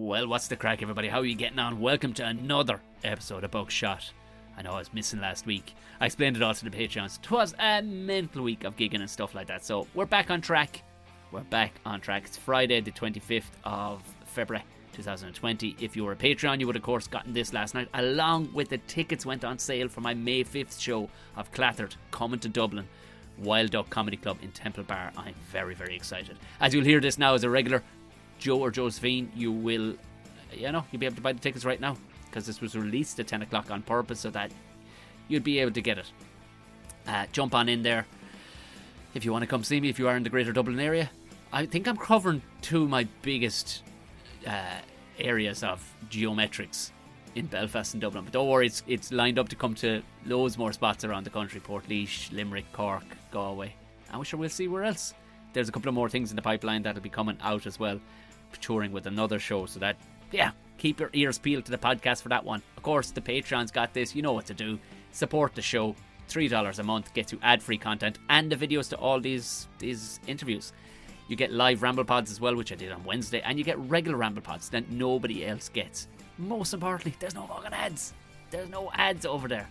Well, what's the crack, everybody? How are you getting on? Welcome to another episode of Buckshot. I know I was missing last week. I explained it all to the Patreons. It was a mental week of gigging and stuff like that. So we're back on track. It's Friday, the 25th of February 2020. If you were a Patreon, you would of course gotten this last night, along with the tickets went on sale for my May 5th show of Clattered, coming to Dublin, Wild Duck Comedy Club in Temple Bar. I'm very, very excited. As you'll hear this now as a regular Joe or Josephine, you'll be able to buy the tickets right now, because this was released at 10 o'clock on purpose so that you'd be able to get it. Jump on in there if you want to come see me, if you are in the greater Dublin area. I think I'm covering two of my biggest areas of geometrics in Belfast and Dublin, but don't worry, it's lined up to come to loads more spots around the country: Portlaoise, Limerick, Cork, Galway, and we'll see where else. There's a couple of more things in the pipeline that'll be coming out as well, touring with another show, so that, yeah, keep your ears peeled to the podcast for that one. Of course, the Patreon's got this. You know what to do. Support the show. $3 a month gets you ad-free content and the videos to all these interviews. You get live Ramble Pods as well, which I did on Wednesday, and you get regular Ramble Pods that nobody else gets. Most importantly, there's no fucking ads. There's no ads over there.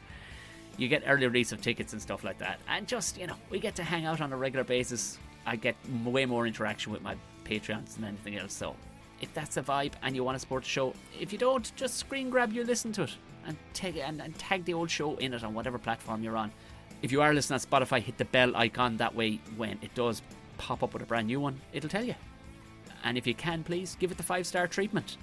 You get early release of tickets and stuff like that, and just, we get to hang out on a regular basis. I get way more interaction with my Patreons than anything else. So if that's a vibe and you want to support the show, if you don't, just screen grab you, listen to it, and tag the old show in it on whatever platform you're on. If you are listening on Spotify, hit the bell icon. That way, when it does pop up with a brand new one, it'll tell you. And if you can, please give it the 5-star treatment.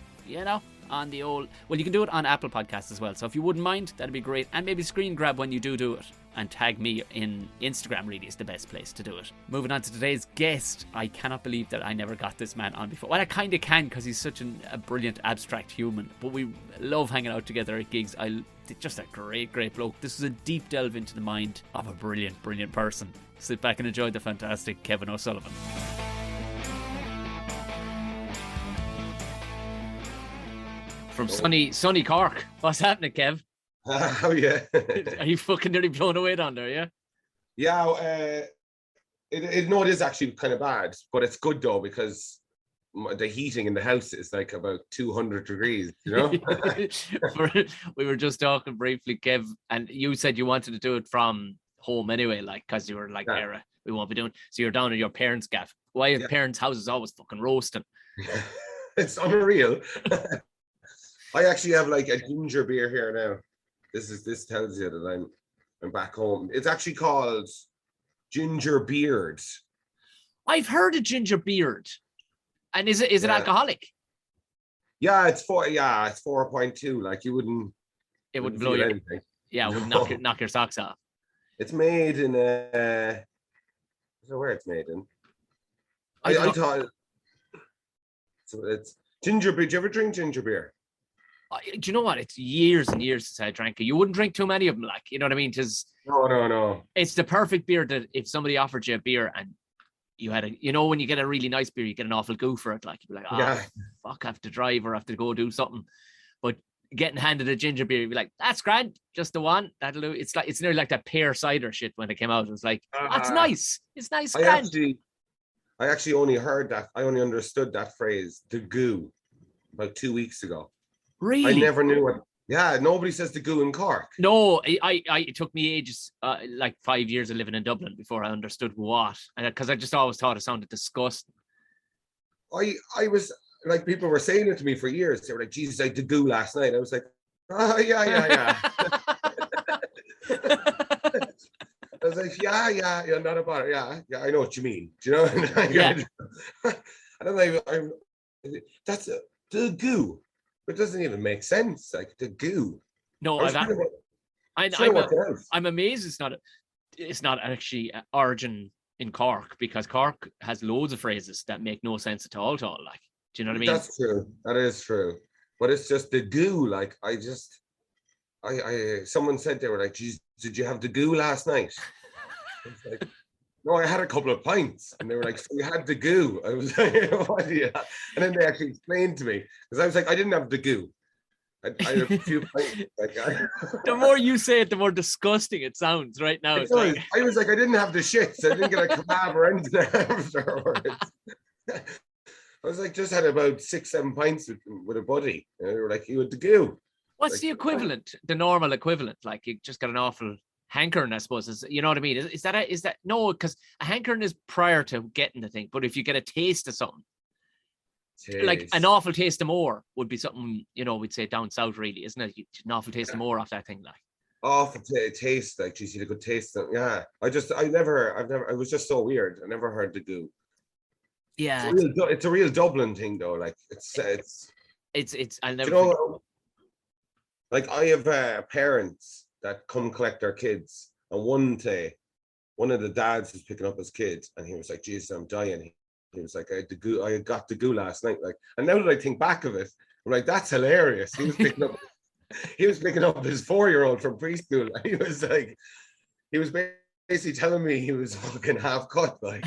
On the old... Well, you can do it on Apple Podcasts as well. So if you wouldn't mind, that'd be great. And maybe screen grab when you do it. And tag me in Instagram, really, is the best place to do it. Moving on to today's guest. I cannot believe that I never got this man on before. Well, I kind of can, because he's such a brilliant, abstract human. But we love hanging out together at gigs. Just a great, great bloke. This was a deep delve into the mind of a brilliant, brilliant person. Sit back and enjoy the fantastic Kevin OSullivan. From sunny Cork. What's happening, Kev? Oh, yeah. Are you fucking nearly blown away down there, yeah? Yeah, it is actually kind of bad, but it's good though, because the heating in the house is like about 200 degrees, We were just talking briefly, Kev, and you said you wanted to do it from home anyway, like, because you were like, yeah. We won't be doing. So you're down at your parents' gaff. Why your parents' house is always fucking roasting? It's unreal. I actually have like a ginger beer here now. This tells you that I'm back home. It's actually called Ginger Beard. I've heard of Ginger Beard. And is it alcoholic? Yeah, it's 4.2. Like, you wouldn't. It wouldn't blow you. Anything. Yeah, it would knock your socks off. It's made in I don't know where it's made in. I thought. So it's ginger beer. Do you ever drink ginger beer? Do you know what? It's years and years since I drank it. You wouldn't drink too many of them, like, you know what I mean? No. It's the perfect beer that if somebody offered you a beer and you had when you get a really nice beer, you get an awful go for it. Like, you'd be like, fuck, I have to drive or I have to go do something. But getting handed a ginger beer, you'd be like, that's grand, just the one. That'll do. It's nearly like that pear cider shit when it came out. It was like, that's nice. It's nice, grand. I actually only heard that. I only understood that phrase, the goo, about 2 weeks ago. Really? I never knew what. Yeah, nobody says the goo in Cork. No, it took me ages, like 5 years of living in Dublin before I understood what, because I just always thought it sounded disgusting. I was like, people were saying it to me for years. They were like, Jesus, I did goo last night. I was like, oh yeah. I was like, yeah, not about it. Yeah, I know what you mean. Do you know? Yeah. And I'm like, that's the goo. It doesn't even make sense. Like, the goo. No, I'm amazed it's not actually origin in Cork, because Cork has loads of phrases that make no sense at all. Like, do you know what I mean? That's true. That is true. But it's just the goo. Like, someone said, they were like, geez, did you have the goo last night? I was like, no, I had a couple of pints. And they were like, so you had the goo. I was like, what do you have? And then they actually explained to me, because I was like, I didn't have the goo. I had a few pints. The more you say it, the more disgusting it sounds right now. I was like, I didn't have the shits. I didn't get a kebab or anything afterwards. I was like, just had about 6-7 pints with a buddy. And they were like, you had the goo. What's Like, the equivalent, the normal equivalent? Like you just got an awful hankering, I suppose. You know what I mean? Is that no? Because a hankering is prior to getting the thing. But if you get a taste of something, like an awful taste of more would be something, we'd say down south, really, isn't it? An awful taste of more off that thing, like. Awful taste, like, geez, you had a good taste. Yeah, I was just so weird. I never heard the goo. Yeah, it's a real Dublin thing, though. Like, it's. I'll never. Like, I have parents that come collect their kids, and one day, one of the dads was picking up his kids, and he was like, "Jesus, I'm dying." He was like, I got the goo last night." Like, and now that I think back of it, I'm like, that's hilarious. He was picking up his 4-year-old from preschool. He was basically telling me he was fucking half cut, like.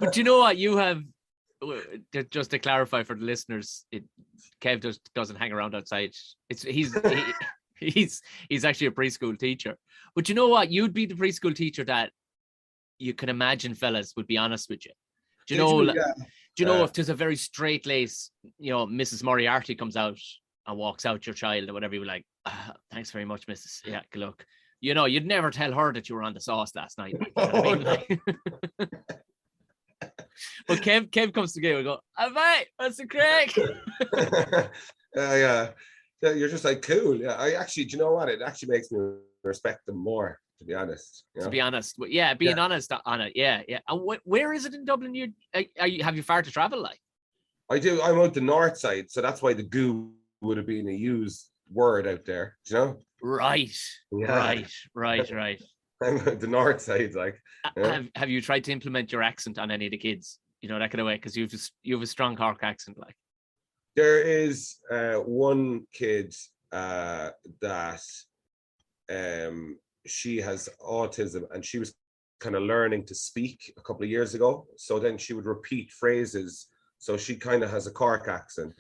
But you know what? You have, just to clarify for the listeners, Kev doesn't hang around outside. He's actually a preschool teacher. But you know what? You'd be the preschool teacher that you can imagine fellas would be honest with you. Do you know if there's a very straight lace, Mrs. Moriarty comes out and walks out your child or whatever, you're like, thanks very much, Mrs. Yeah, good luck. You'd never tell her that you were on the sauce last night. You know what I mean? Like, but Kev comes to game and go, mate, what's the crack? Yeah. You're just like, cool. Yeah, I actually, do you know what? It actually makes me respect them more, to be honest. To be honest, being honest on it, yeah. And where is it in Dublin? Have you far to travel, like? I do. I'm out the north side, so that's why the goo would have been a used word out there. Do you know? Right. Yeah. Right. I'm at the north side, like. Yeah. Have you tried to implement your accent on any of the kids? That kind of way, because you have a strong Cork accent, like. There is one kid that she has autism, and she was kind of learning to speak a couple of years ago. So then she would repeat phrases. So she kind of has a Cork accent.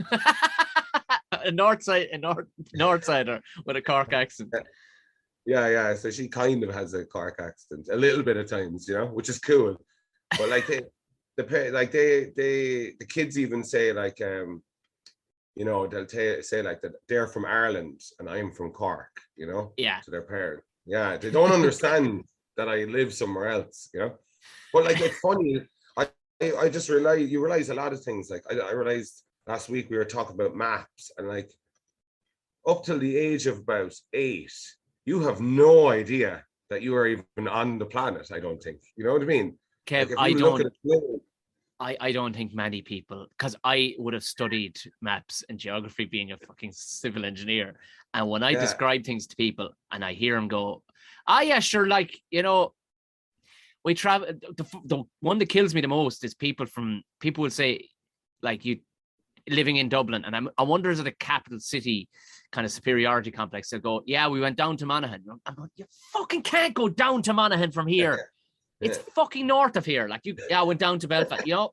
A north sider with a Cork accent. Yeah. So she kind of has a Cork accent a little bit at times, which is cool. But like the kids even say, like, they'll say like that they're from Ireland and I'm from Cork, Yeah. to their parents. Yeah, they don't understand that I live somewhere else, But like, it's funny. I just you realize a lot of things. Like, I realized last week we were talking about maps, and like, up till the age of about 8, you have no idea that you are even on the planet. I don't think. You know what I mean? Kev, like, I don't think many people, because I would have studied maps and geography being a fucking civil engineer. And when I describe things to people and I hear them go, yeah, sure. Like, we travel. The one that kills me the most is people will say, like, you living in Dublin. And I wonder, is it a capital city kind of superiority complex? They'll go, yeah, we went down to Monaghan. I'm going, you fucking can't go down to Monaghan from here. It's fucking north of here. Like, I went down to Belfast. You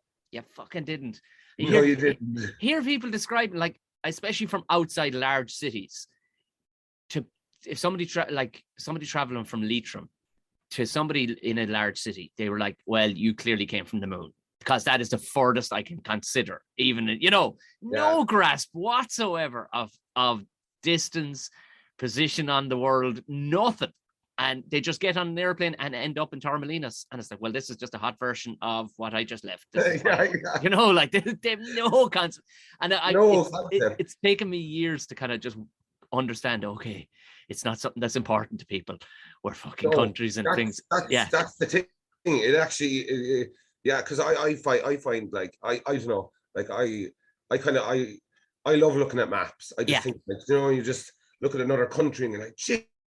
fucking didn't. You didn't. Hear people describing, like, especially from outside large cities, if somebody traveling from Leitrim to somebody in a large city, they were like, well, you clearly came from the moon, because that is the furthest I can consider. Even, no grasp whatsoever of distance, position on the world, nothing. And they just get on an airplane and end up in Torremolinos. And it's like, well, this is just a hot version of what I just left. Like, they have no concept. And it's taken me years to kind of just understand, okay, it's not something that's important to people. We're fucking countries and things. That's the thing. It actually, because I find, like, I don't know, like, I love looking at maps. I just think, like, you just look at another country and you're like,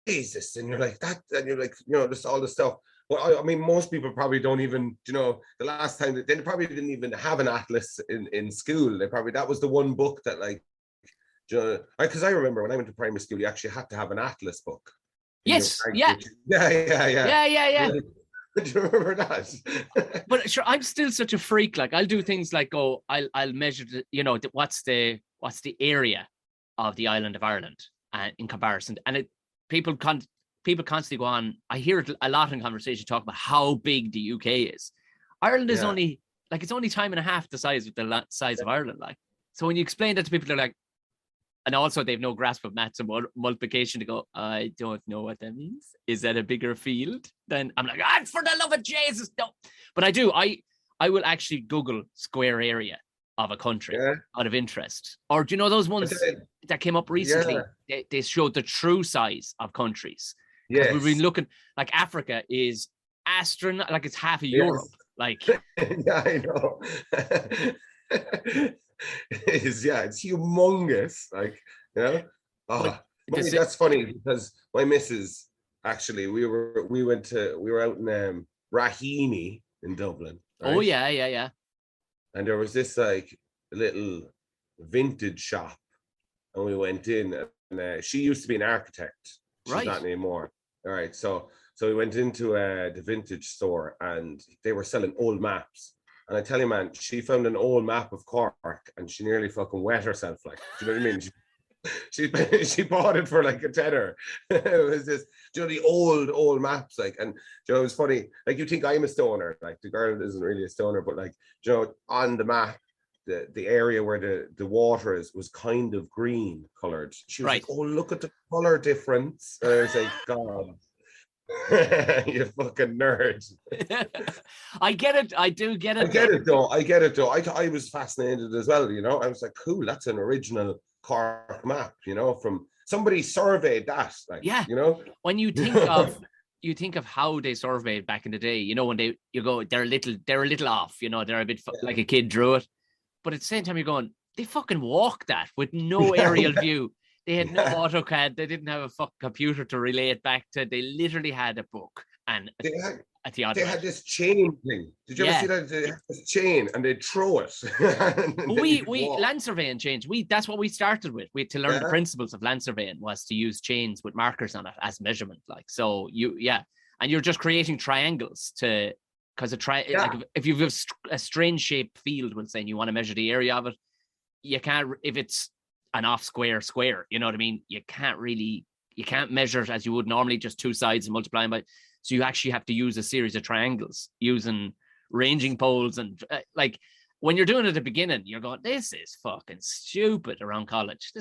Jesus, and you're like that, and you're like, just all the stuff. Well, I mean, most people probably don't even, the last time they probably didn't even have an atlas in school. That was the one book that, like, because I remember when I went to primary school, you actually had to have an atlas book. Yes, yeah. Do you remember that? But sure, I'm still such a freak. Like, I'll do things like I'll measure what's the area of the island of Ireland in comparison, and people constantly go on. I hear it a lot in conversation talk about how big the UK is. Ireland is only like it's only time and a half the size of Ireland. Like, so when you explain that to people, they're like, and also they've no grasp of maths and multiplication. To go, I don't know what that means. Is that a bigger field? Then I'm like, for the love of Jesus, no. But I do. I will actually Google square area of a country out of interest. Or do you know those ones that came up recently? They showed the true size of countries. Because we've been looking, like Africa is like it's half of Europe. Like, yeah, I know. It is, it's humongous. Like, that's funny because my missus, actually, we were out in Raheny in Dublin. Right? Oh yeah. And there was this like little vintage shop, and we went in, and she used to be an architect. She's not anymore. All right, so we went into the vintage store, and they were selling old maps. And I tell you, man, she found an old map of Cork, and she nearly fucking wet herself. Like, do you know what I mean? She bought it for like a tenner. It was just, the old maps, like, and it was funny. Like, you think I'm a stoner, like the girl isn't really a stoner, but like, on the map, the area where the water was kind of green colored. She was like, oh, look at the color difference. And I was like, God. You fucking nerd. I get it. I do get it. I get it though. I was fascinated as well. I was like, cool. That's an original Cork map. From somebody surveyed that. Like, when you think of how they surveyed back in the day. When they're a little off. They're a bit like a kid drew it. But at the same time, you're going, they fucking walked that with no aerial view. They had no AutoCAD. They didn't have a fucking computer to relay it back to. They literally had a book and they had this chain thing. Did you ever see that? They had this chain and they'd throw it. we land surveying changed. That's what we started with. We had to learn the principles of land surveying was to use chains with markers on it as measurement. Like, so and you're just creating triangles because like if you've a strange shaped field, we'll say, and you want to measure the area of it, you can't, if it's an off square, you know what I mean? You can't measure it as you would normally, just two sides and multiplying by. So you actually have to use a series of triangles using ranging poles. And like when you're doing it at the beginning, you're going, this is fucking stupid around college.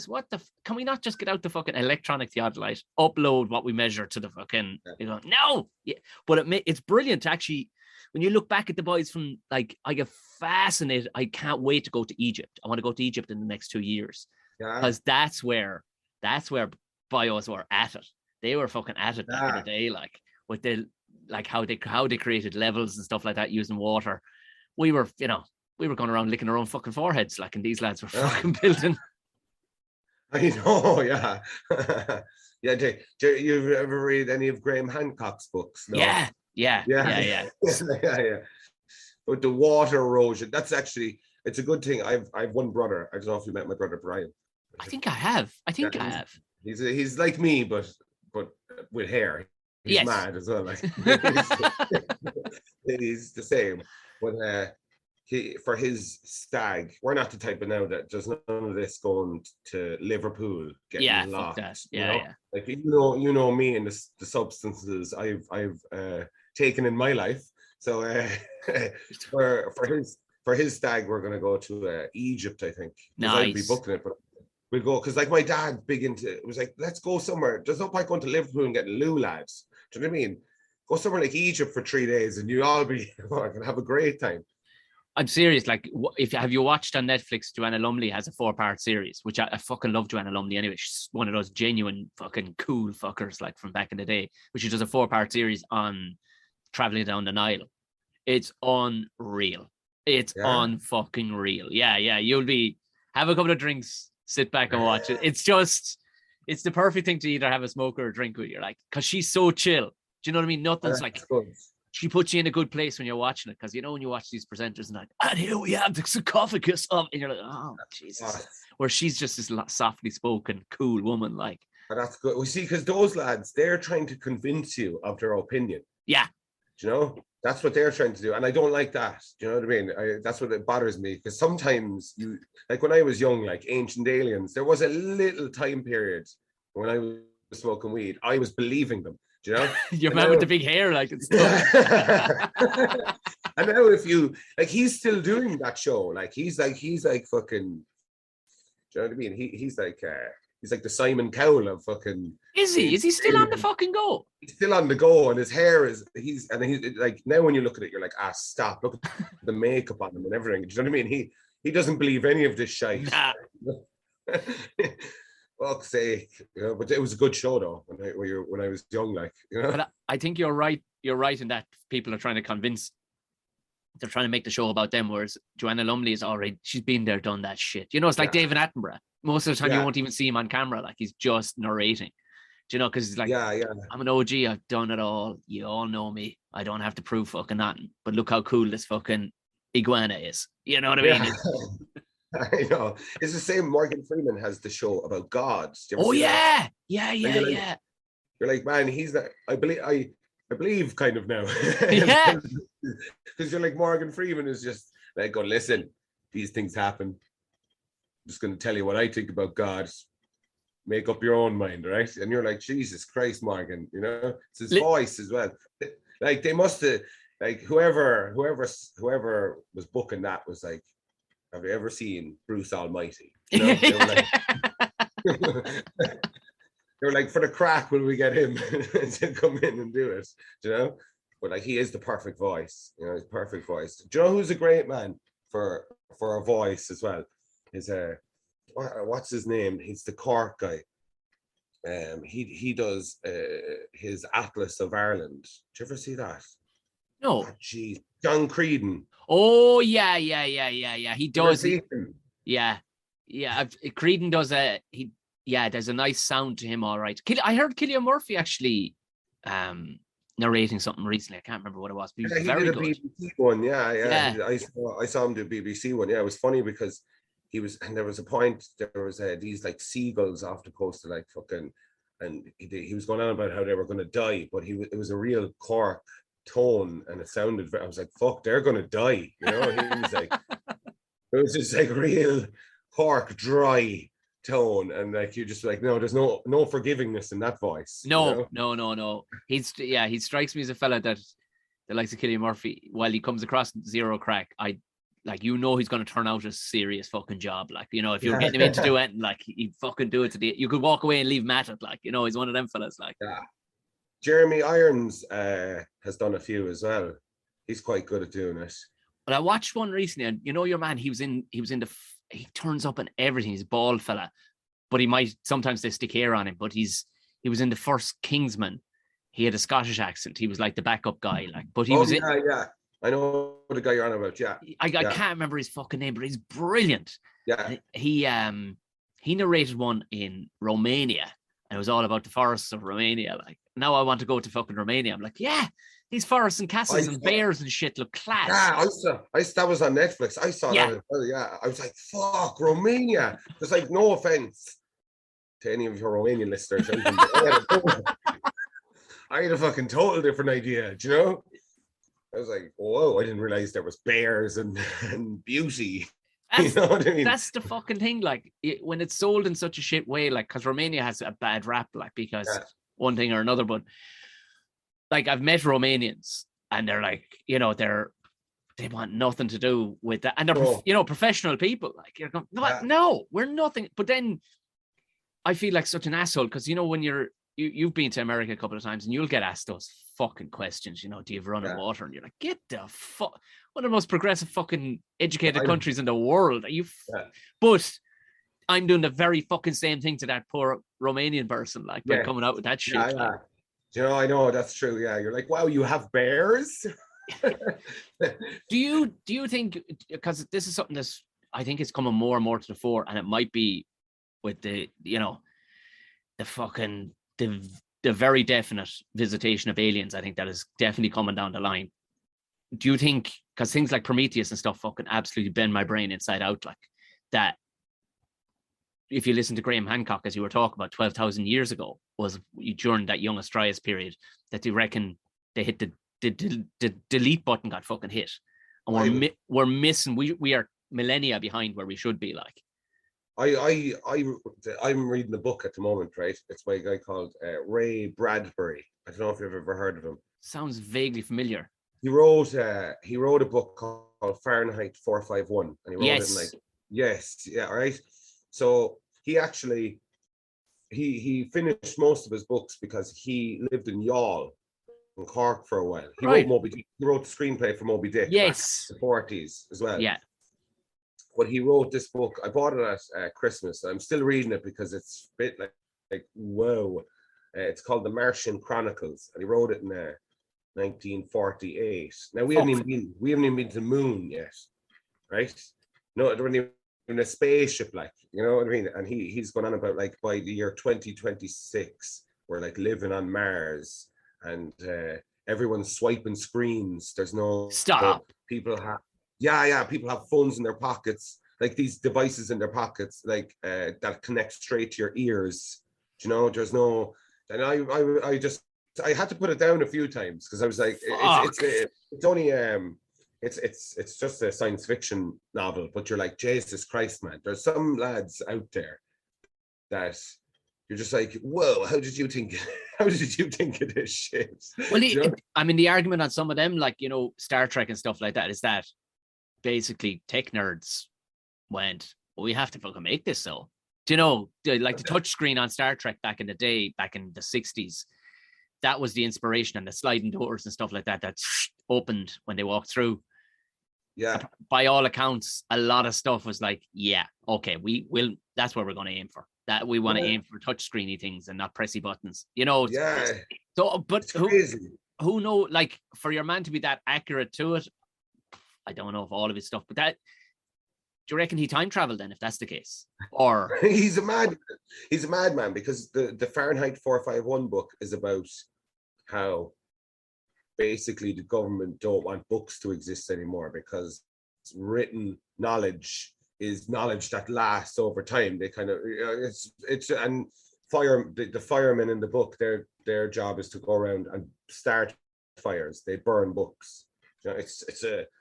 Can we not just get out the fucking electronic theodolite, upload what we measure to the fucking, you go, no. Yeah. But it's brilliant to actually, when you look back at the boys from, like, I get fascinated. I can't wait to go to Egypt. I want to go to Egypt in the next 2 years. Because that's where bios were at it. They were fucking at it back in the day, like with how they created levels and stuff like that using water. We were going around licking our own fucking foreheads, like, and these lads were fucking building. I know, yeah. You ever read any of Graham Hancock's books? No? Yeah. Yeah. But the water erosion, that's actually, it's a good thing. I've one brother. I don't know if you met my brother Brian. I think I have. He's like me, but with hair. He's mad as well. Like, he's the same. But for his stag, we're not the type of now that there's none of this going to Liverpool getting locked. Like, you know me and the substances I've taken in my life. So for his stag, we're gonna go to Egypt, I think. Nice. I'll be booking it, but we'll go because, like, my dad's big into it. Was like, let's go somewhere. There's no point going to Liverpool and getting loo, lads. Do you know what I mean? Go somewhere like Egypt for 3 days, and you all be can have a great time. I'm serious. Like, have you watched on Netflix? Joanna Lumley has a 4-part series, which I fucking love Joanna Lumley anyway. She's one of those genuine fucking cool fuckers, like, from back in the day. But she does a 4-part series on traveling down the Nile. It's unreal. It's unfucking real. Yeah. You'll have a couple of drinks, sit back and watch it. It's the perfect thing to either have a smoke or a drink with. You're like, because she's so chill. Do you know what I mean? Nothing's like, she puts you in a good place when you're watching it. Because, when you watch these presenters and like, and here we have the sarcophagus of, and you're like, oh, Jesus. Where she's just this softly spoken, cool woman. Like, that's good. We see, because those lads, they're trying to convince you of their opinion. Yeah. Do you know? That's what they're trying to do. And I don't like that. Do you know what I mean? That's what it bothers me. Because sometimes like when I was young, like Ancient Aliens, there was a little time period when I was smoking weed, I was believing them. Do you know? Your man with the big hair, like, and stuff. And now if you like, he's still doing that show. Like he's like fucking. Do you know what I mean? He's like the Simon Cowell of fucking. Is he? Is he still on the fucking go? He's still on the go, and his hair is he's like, now when you look at it, you're like, stop! Look at the makeup on him and everything. Do you know what I mean? He doesn't believe any of this shit. Nah. Fuck's sake, you know. But it was a good show though when I was young, like, you know. But I think you're right. You're right in that people are trying to convince. They're trying to make the show about them, whereas Joanna Lumley is already, she's been there, done that shit. You know, it's like David Attenborough. Most of the time, you won't even see him on camera. Like, he's just narrating. Do you know? Because he's like, I'm an OG. I've done it all. You all know me. I don't have to prove fucking nothing. But look how cool this fucking iguana is. You know what I mean? I know. It's the same. Morgan Freeman has the show about gods. Oh yeah, yeah. You're like, man, he's not. I believe kind of now. Yeah. Because you're like, Morgan Freeman is just like, go, listen, these things happen. I'm just going to tell you what I think about God. Make up your own mind, right? And you're like, Jesus Christ, Morgan, you know? It's his voice as well. Like, they must have, like, whoever was booking that was like, have you ever seen Bruce Almighty? You know? They were like, for the crack, will we get him to come in and do it? Do you know? But like, he is the perfect voice. You know, his perfect voice. Do you know who's a great man for a voice as well? Is what's his name? He's the Cork guy. He does his Atlas of Ireland. Did you ever see that? No. Oh, geez, John Creedon. Oh yeah. He does. Yeah. Creedon does there's a nice sound to him, all right. I heard Cillian Murphy actually narrating something recently. I can't remember what it was, but he was very did a good. BBC one, yeah. I saw him do a BBC one. Yeah, it was funny because there was a point, there was these like seagulls off the coast of like fucking, and he was going on about how they were going to die, but it was a real Cork tone, and it sounded, I was like, fuck, they're going to die, you know. He was like, it was just like real Cork dry tone, and like, you're just like, no, there's no forgivingness in that voice. No. He strikes me as a fella that likes to Cillian Murphy. While he comes across zero crack, he's going to turn out a serious fucking job. Like, you know, if you're getting him in to do it, like, he'd fucking do it you could walk away and leave Matt at, like, you know, he's one of them fellas. Like, Jeremy Irons has done a few as well. He's quite good at doing it. But I watched one recently, and you know, your man, he turns up in everything. He's a bald fella, but sometimes they stick hair on him, but he was in the first Kingsman. He had a Scottish accent. He was like the backup guy, like, but he was in. Yeah. I know the guy you're on about. Yeah. I can't remember his fucking name, but he's brilliant. Yeah. He narrated one in Romania, and it was all about the forests of Romania. Like, now I want to go to fucking Romania. I'm like, yeah, these forests and castles and bears and shit look class. Yeah, that was on Netflix. I saw that as well. Yeah, I was like, fuck, Romania. There's like, no offense to any of your Romanian listeners. I had a fucking total different idea. Do you know? I was like, whoa, I didn't realize there was bears and beauty. You know what I mean? That's the fucking thing. Like, when it's sold in such a shit way, like, because Romania has a bad rap, like, because one thing or another. But like, I've met Romanians, and they're like, you know, they want nothing to do with that, and they're you know, professional people. Like, you're going, no, we're nothing. But then I feel like such an asshole, because, you know, when you've been to America a couple of times, and you'll get asked those fucking questions, you know, do you have running water? And you're like, get the fuck, one of the most progressive fucking educated countries in the world. Are you? But I'm doing the very fucking same thing to that poor Romanian person, like, by coming out with that shit. Yeah. Like, you know, I know, that's true. Yeah, you're like, wow, you have bears? Do you think, because this is something that's, I think it's coming more and more to the fore, and it might be with the, you know, the fucking the very definite visitation of aliens. I think that is definitely coming down the line. Do you think, because things like Prometheus and stuff fucking absolutely bend my brain inside out, like, that if you listen to Graham Hancock, as you were talking about, 12,000 years ago, was during that young Astrias period, that they reckon they hit the delete button, got fucking hit, and we're missing. We are millennia behind where we should be. Like, I'm reading the book at the moment, right? It's by a guy called Ray Bradbury. I don't know if you've ever heard of him. Sounds vaguely familiar. he wrote a book called Fahrenheit 451, and he wrote it in Yes. all right. So he actually he finished most of his books because he lived in Youre in Cork for a while. He Right. wrote the screenplay for Moby Dick Yes. back in the 40s as well. Yeah. But he wrote this book. I bought it at Christmas. I'm still reading it because it's a bit like whoa. It's called The Martian Chronicles, and he wrote it in 1948. Now we haven't even been to the moon yet, right? No, there wasn't even a spaceship, like, you know what I mean? And he's going on about, like, by the year 2026, we're like living on Mars, and everyone's swiping screens. There's no Stop. People have people have phones in their pockets, like these devices in their pockets, like that connect straight to your ears. You know, there's no. And I had to put it down a few times because I was like, it's only it's just a science fiction novel, but you're like, Jesus Christ, man, there's some lads out there that you're just like, whoa, how did you think of this shit? Well, I mean, the argument on some of them, like, you know, Star Trek and stuff like that, is that basically tech nerds went, well, we have to fucking make this. So, do you know, like the touch screen on Star Trek back in the day, back in the 60s, that was the inspiration, and the sliding doors and stuff like that opened when they walked through. Yeah. By all accounts, a lot of stuff was like, yeah, okay, we will. That's where we're going to aim for. That we want to aim for touch screeny things and not pressy buttons. You know. Yeah. So, but who know? Like, for your man to be that accurate to it, I don't know if all of his stuff, but that. Do you reckon he time traveled then, if that's the case? Or he's a madman because the Fahrenheit 451 book is about how basically the government don't want books to exist anymore because written knowledge is knowledge that lasts over time. They kind of, it's and the firemen in the book, their job is to go around and start fires. They burn books. You know,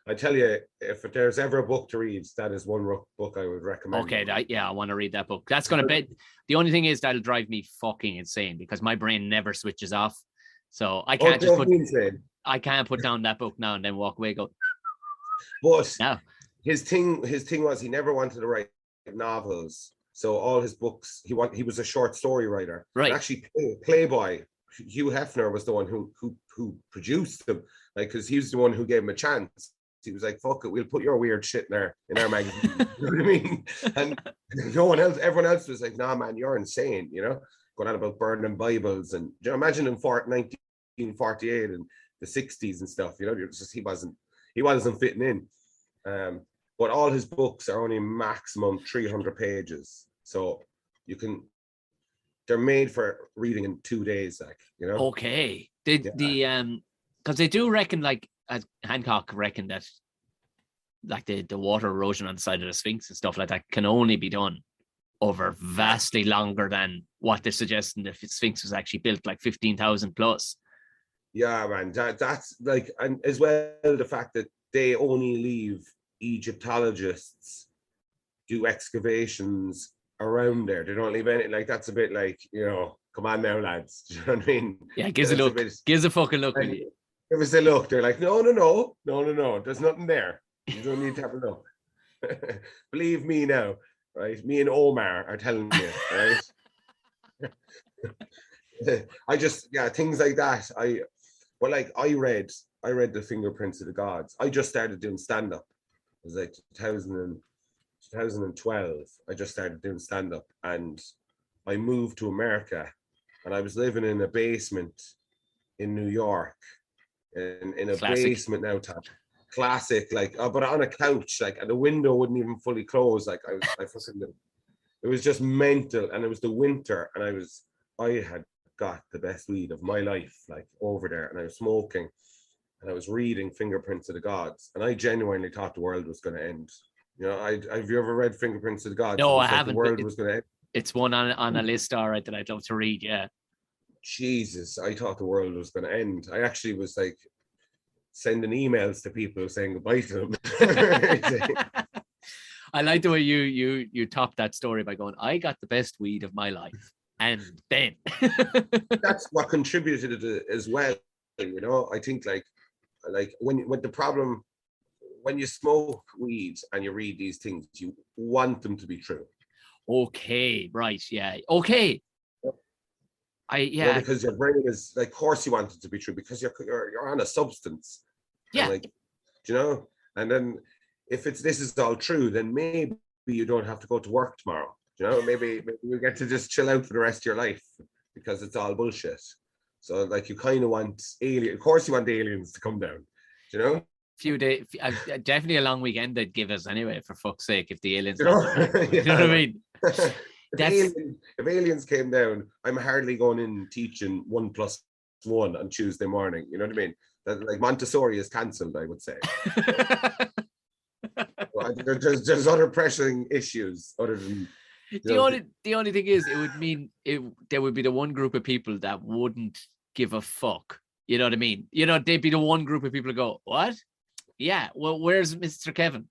I tell you, if there's ever a book to read, that is one book I would recommend. Okay, I want to read that book. That's going to be, the only thing is that'll drive me fucking insane because my brain never switches off. So I can't I can't put down that book now and then walk away, go. But no. His thing was he never wanted to write novels. So all his books, he was a short story writer. Right. And actually, Playboy, Hugh Hefner was the one who produced them, like, because he was the one who gave him a chance. He was like, "Fuck it, we'll put your weird shit in our magazine." You know what I mean? And everyone else was like, "Nah, man, you're insane." You know, going on about burning Bibles, and you know, imagine in 1948 and the 60s and stuff. You know, just he wasn't fitting in. But all his books are only maximum 300 pages, so they're made for reading in 2 days, like, you know. Okay. Because they do reckon, like, as Hancock reckoned, that like the water erosion on the side of the Sphinx and stuff like that can only be done over vastly longer than what they're suggesting the Sphinx was actually built, like 15,000 plus. Yeah, man, that's like, and as well the fact that they only leave Egyptologists do excavations around there. They don't leave any, like, that's a bit like, you know, come on now, lads. Do you know what I mean? Yeah, gives a look. Gives a fucking look. Give us a look. They're like, no. There's nothing there. You don't need to have a look. Believe me now, right? Me and Omar are telling you, right? Things like that. I read The Fingerprints of the Gods. I just started doing stand-up. It was like 2012. I just started doing stand-up, and I moved to America, and I was living in a basement in New York, in a basement now, classic, like, but on a couch, like, and the window wouldn't even fully close. Like, it was just mental, and it was the winter, and I had got the best weed of my life, like, over there, and I was smoking, and I was reading Fingerprints of the Gods, and I genuinely thought the world was going to end. You know, have you ever read Fingerprints of the Gods? No, I haven't. The world was going to end. It's one on a list, all right, that I'd love to read. Yeah. Jesus, I thought the world was going to end. I actually was like sending emails to people saying goodbye to them. I like the way you topped that story by going, I got the best weed of my life. And then that's what contributed to it as well. You know, I think, like, like when the problem, when you smoke weed and you read these things, you want them to be true. Okay, right, yeah. Okay. Because your brain is like, of course you want it to be true because you're on a substance. Yeah. And and then if this is all true, then maybe you don't have to go to work tomorrow. Maybe you get to just chill out for the rest of your life because it's all bullshit. So like you kind of want of course you want aliens to come down, Few days, definitely a long weekend they'd give us anyway, for fuck's sake, if the aliens you know what I mean? If aliens came down, I'm hardly going in teaching 1+1 on Tuesday morning. You know what I mean? That, like, Montessori is cancelled, I would say. There's other pressing issues other than the only thing is, it would mean there would be the one group of people that wouldn't give a fuck. You know what I mean? They'd be the one group of people who go, what? Yeah, well, where's Mr. Kevin?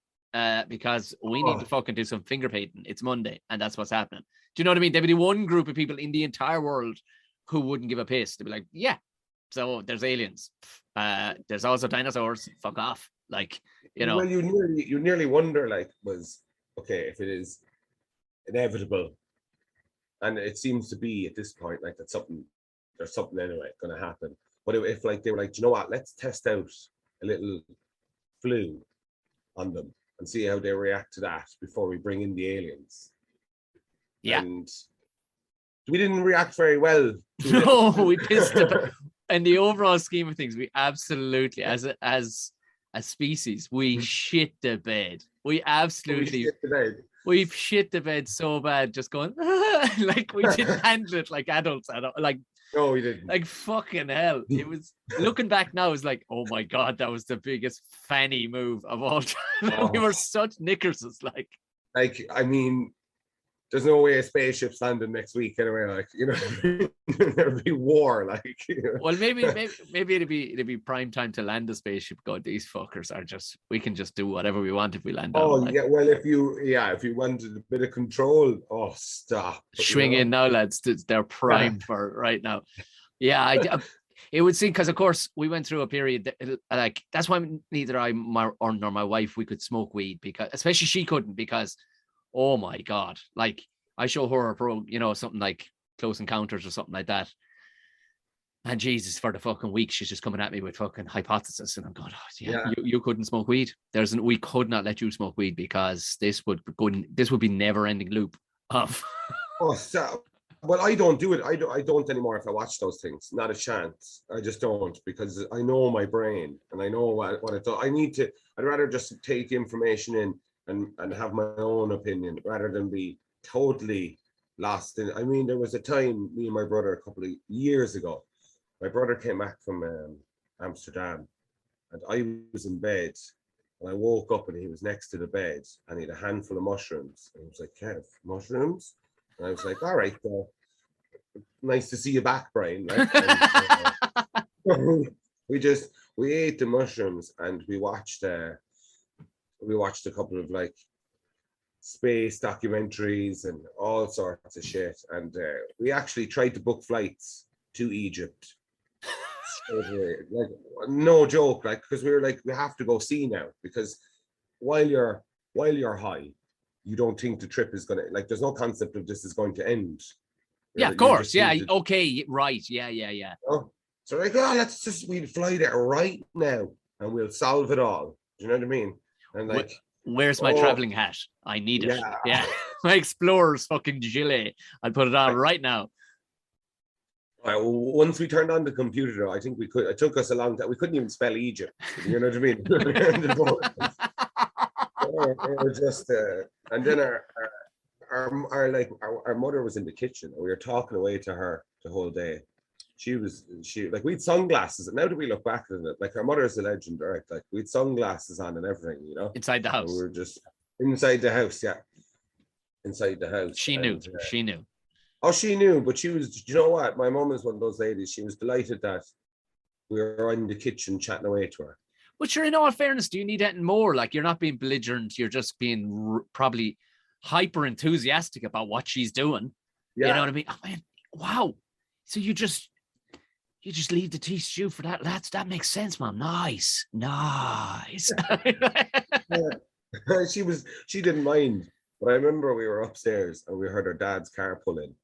Because we need to fucking do some finger painting. It's Monday, and that's what's happening. Do you know what I mean? There'd be the one group of people in the entire world who wouldn't give a piss. They'd be like, yeah, so there's aliens. There's also dinosaurs. Fuck off. Like, Well, you nearly wonder, like, if it is inevitable, and it seems to be at this point, like, there's something anyway going to happen. But if like they were like, do you know what? Let's test out a little flu on them and see how they react to that before we bring in the aliens. Yeah. And we didn't react very well. No, we pissed about. In the overall scheme of things, we absolutely, as a species, we shit the bed. We absolutely we've shit the bed so bad, just going like we didn't handle it like adults. Like, no, we didn't. Like, fucking hell. It was, looking back now, it's like, oh my God, that was the biggest fanny move of all time. We were such knickerses, like. Like, I mean, there's no way a spaceship's landing next week anyway. Like, there'll be war. Like, Well, maybe it'd be prime time to land a spaceship. God, these fuckers are just. We can just do whatever we want if we land. Yeah. Well, if you wanted a bit of control, stop. Swing in now, lads. They're primed for it right now. Yeah, it would seem, because of course we went through a period that, like, that's why neither nor my wife, we could smoke weed, because especially she couldn't, because oh my God, like, I show her a something like Close Encounters or something like that, and Jesus, for the fucking week she's just coming at me with fucking hypothesis, and I'm going, you couldn't smoke weed. We could not let you smoke weed, because this would be never ending loop of well, I don't do it. I don't anymore. If I watch those things, not a chance. I just don't, because I know my brain and I know what it does. I'd rather just take the information in and have my own opinion rather than be totally lost in. I mean, there was a time, me and my brother, a couple of years ago, my brother came back from Amsterdam, and I was in bed, and I woke up and he was next to the bed, and he had a handful of mushrooms, and he was like, Kev, mushrooms? And I was like, all right, nice to see you back, Brian. Right? And, we ate the mushrooms, and we watched a couple of like space documentaries and all sorts of shit, and we actually tried to book flights to Egypt. Like, no joke, like, because we were like, we have to go see now, because while you're high, you don't think the trip is gonna, like, there's no concept of this is going to end. Yeah, of course. Yeah. Okay. Right. Yeah. So like, we'll fly there right now and we'll solve it all. Do you know what I mean? And like, where's my traveling hat? I need it. Yeah. My explorer's fucking gilet. I'll put it on right now. Once we turned on the computer, I think we could. It took us a long time. We couldn't even spell Egypt. You know what I mean? We're just, and then our mother was in the kitchen, and we were talking away to her the whole day. She like, we'd sunglasses, and now that we look back at it, like, our mother's a legend, right? Like, we'd sunglasses on and everything, inside the house. And we were just inside the house, inside the house. She knew. Oh, she knew, but she was, you know what? My mom is one of those ladies. She was delighted that we were in the kitchen chatting away to her. But sure, in all fairness, do you need anything more? Like, you're not being belligerent. You're just being probably hyper enthusiastic about what she's doing. Yeah. You know what I mean? Oh, man, wow. So you You just leave the tea stew for that. That makes sense, Mom. Nice. She didn't mind. But I remember we were upstairs and we heard our dad's car pull in.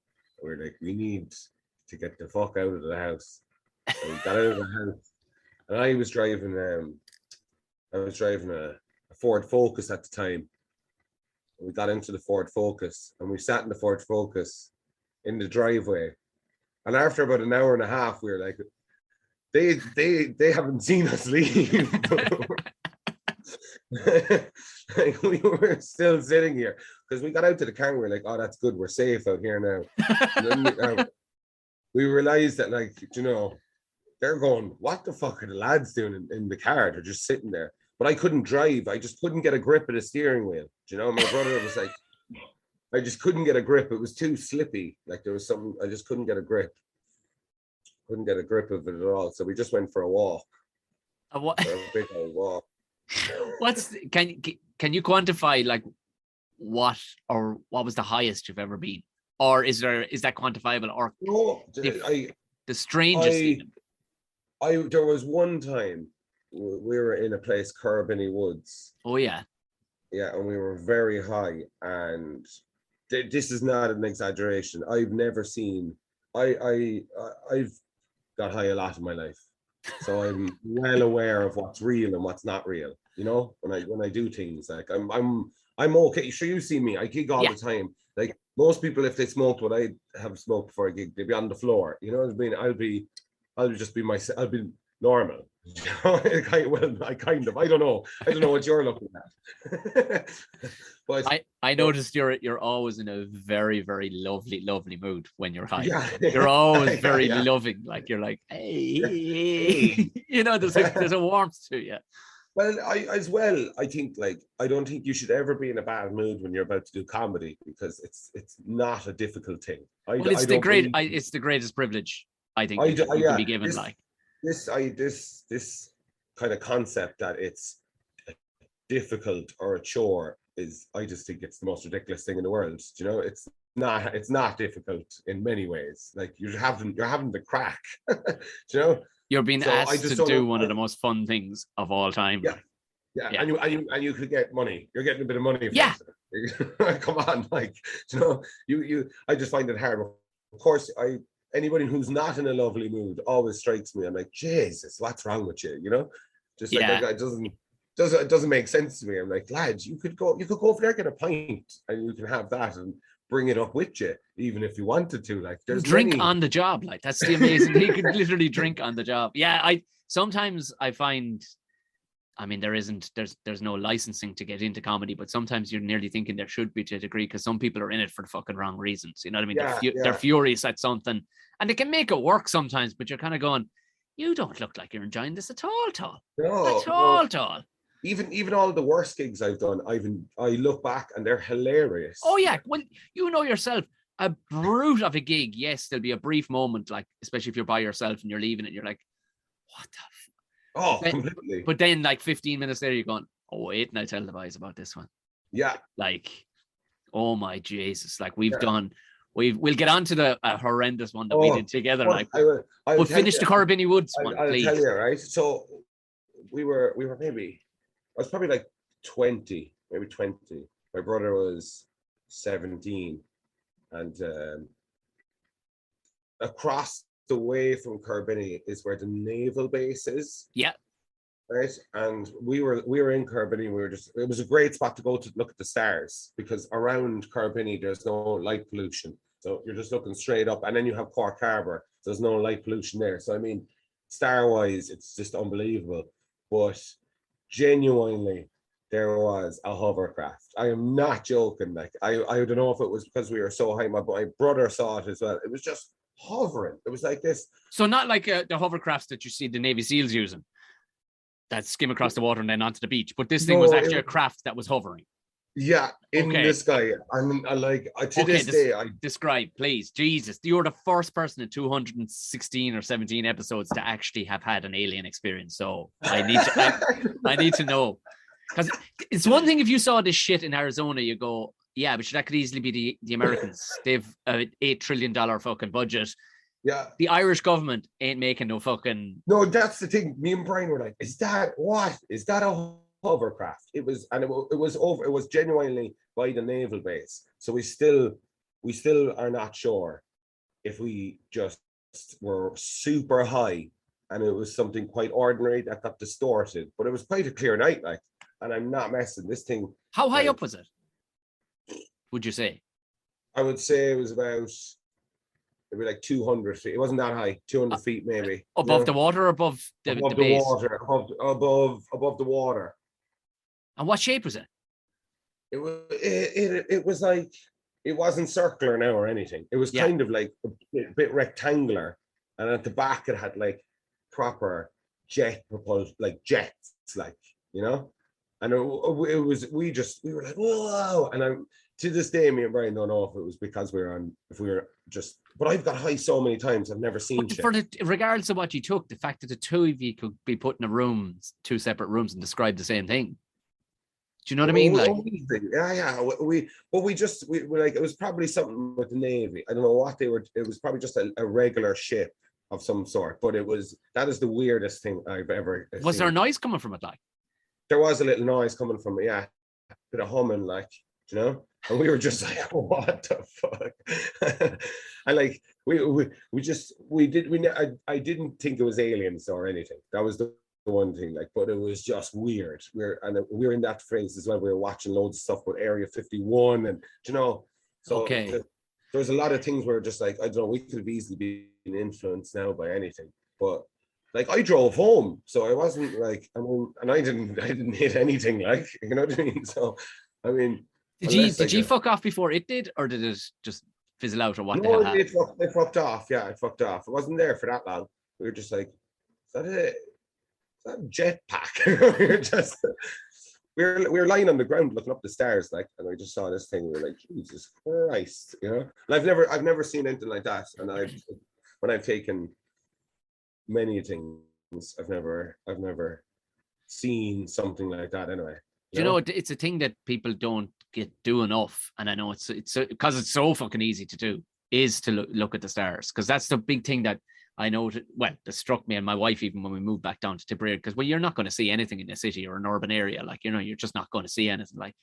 We were like, we need to get the fuck out of the house. So we got out of the house. And I was driving a Ford Focus at the time. We got into the Ford Focus and we sat in the Ford Focus in the driveway. And after about an hour and a half, we were like, they haven't seen us leave. Like, we were still sitting here because we got out to the car and we were like, oh, that's good, we're safe out here now. And then we realized that, like, you know, they're going, what the fuck are the lads doing in the car? They're just sitting there. But I couldn't drive. I just couldn't get a grip of the steering wheel. Do you know, my brother was like, I just couldn't get a grip. It was too slippy. Like, there was something, I just couldn't get a grip. Couldn't get a grip of it at all. So we just went for a walk. A big old walk. Can you quantify, like, what was the highest you've ever been? Or is that quantifiable? Or no, the strangest there was one time we were in a place, Corbinny Woods. Oh yeah. Yeah, and we were very high, and this is not an exaggeration. I've never seen. I've got high a lot in my life, so I'm well aware of what's real and what's not real. You know, when I do things, like I'm okay. Sure, you see me. I gig all the time. Like most people, if they smoked what I have smoked before I gig, they'd be on the floor. You know what I mean? I'll just be myself. I'll be normal. I don't know what you're looking at. But I noticed you're always in a very, very lovely mood when you're high. Yeah. You're always very loving. Like, you're like, hey. You know, there's a warmth to you. Well, I think, like, I don't think you should ever be in a bad mood when you're about to do comedy, because it's not a difficult thing. It's the greatest privilege, I think, you can be given. This kind of concept that it's difficult or a chore is, I just think it's the most ridiculous thing in the world. You know, it's not difficult in many ways. Like, you're having the crack. You know, you're being asked to do one of the most fun things of all time. Yeah. And you could get money. You're getting a bit of money for it. Come on, like, you know, I just find it hard. Of course, anybody who's not in a lovely mood always strikes me. I'm like, Jesus, what's wrong with you? You know, just like it doesn't make sense to me. I'm like, lads, you could go over there, get a pint, and you can have that and bring it up with you, even if you wanted to. Like, there's drink on the job. Like, that's the amazing. He could literally drink on the job. Yeah, I find. I mean, there's no licensing to get into comedy, but sometimes you're nearly thinking there should be, to a degree, because some people are in it for the fucking wrong reasons. You know what I mean? They're furious at something, and they can make it work sometimes, but you're kind of going, you don't look like you're enjoying this at all. No. Even all the worst gigs I've done, I look back and they're hilarious. Oh yeah, well, you know yourself, a brute of a gig. Yes, there'll be a brief moment, like, especially if you're by yourself and you're leaving it, you're like, what the completely. But then, like, 15 minutes later, you're going, oh wait, and I tell the boys about this one. Yeah. Like, oh my Jesus. Like, we'll get on to the horrendous one that we did together. Like, we'll finish the Corbinny Woods one, please. I'll tell you, right? So we were maybe, I was probably like 20. My brother was 17. And across the way from Corbinny is where the naval base is. Yeah. Right. And we were in Corbinny. It was a great spot to go to look at the stars, because around Corbinny there's no light pollution. So you're just looking straight up, and then you have Cork Harbour. So there's no light pollution there. So I mean, star-wise, it's just unbelievable. But genuinely, there was a hovercraft. I am not joking. Like, I don't know if it was because we were so high. My brother saw it as well. It was just hovering. It was like this. So not like the hovercrafts that you see the Navy SEALs using, that skim across the water and then onto the beach. But this thing was actually a craft that was hovering. Yeah, in the sky. Describe, please. Jesus, you're the first person in 216 or 17 episodes to actually have had an alien experience. So I need to know. Because it's one thing if you saw this shit in Arizona, you go, yeah, but that could easily be the Americans. They've an $8 trillion fucking budget. Yeah. The Irish government ain't making no fucking. No, that's the thing. Me and Brian were like, "Is that what? Is that a hovercraft?" It was, and it was over. It was genuinely by the naval base. So we still are not sure if we just were super high, and it was something quite ordinary that got distorted. But it was quite a clear night, like, and I'm not messing this thing. How high like, up was it? Would you say? I would say it was about maybe like 200 feet. It wasn't that high, 200 feet maybe. Above the water or above the base? Water, above the water. And what shape was it? It was like, it wasn't circular now or anything. It was kind of like a bit rectangular, and at the back it had like proper jet propulsion, like jets, like, you know. And it was, we were like, whoa. And I'm, to this day, me and Brian don't know if it was because but I've got high so many times I've never seen shit. Regardless of what you took, the fact that the two of you could be put in a room, two separate rooms, and describe the same thing. Do you know what I mean? Like, yeah. We like, it was probably something with the Navy. I don't know what they were. It was probably just a regular ship of some sort. But that is the weirdest thing I've ever seen. Was there a noise coming from it? Like, there was a little noise coming from it. Yeah, a bit of humming, like, you know. And we were just like, what the fuck? And like, I didn't think it was aliens or anything. That was the one thing, like, but it was just weird. We're in that phase as well. We were watching loads of stuff with Area 51, and, you know, so there's a lot of things where just like, I don't know, we could have easily been influenced now by anything. But like, I drove home, so I wasn't like, I mean, and I didn't hit anything, like, you know what I mean? So, I mean, did you fuck off before it did, or did it just fizzle out, or what? No, it fucked off. Yeah, it fucked off. It wasn't there for that long. We were just like, is that a jetpack? we were lying on the ground looking up the stars, like, and I just saw this thing. We were like, Jesus Christ, you know. And I've never seen anything like that. And when I've taken many things, I've never seen something like that anyway. You know, it's a thing that people don't do enough, and I know it's because it's so fucking easy to do, is to look at the stars, because that's the big thing that I know. That struck me and my wife even when we moved back down to Tipperary, because you're not going to see anything in a city or an urban area, like, you know, you're just not going to see anything. Like,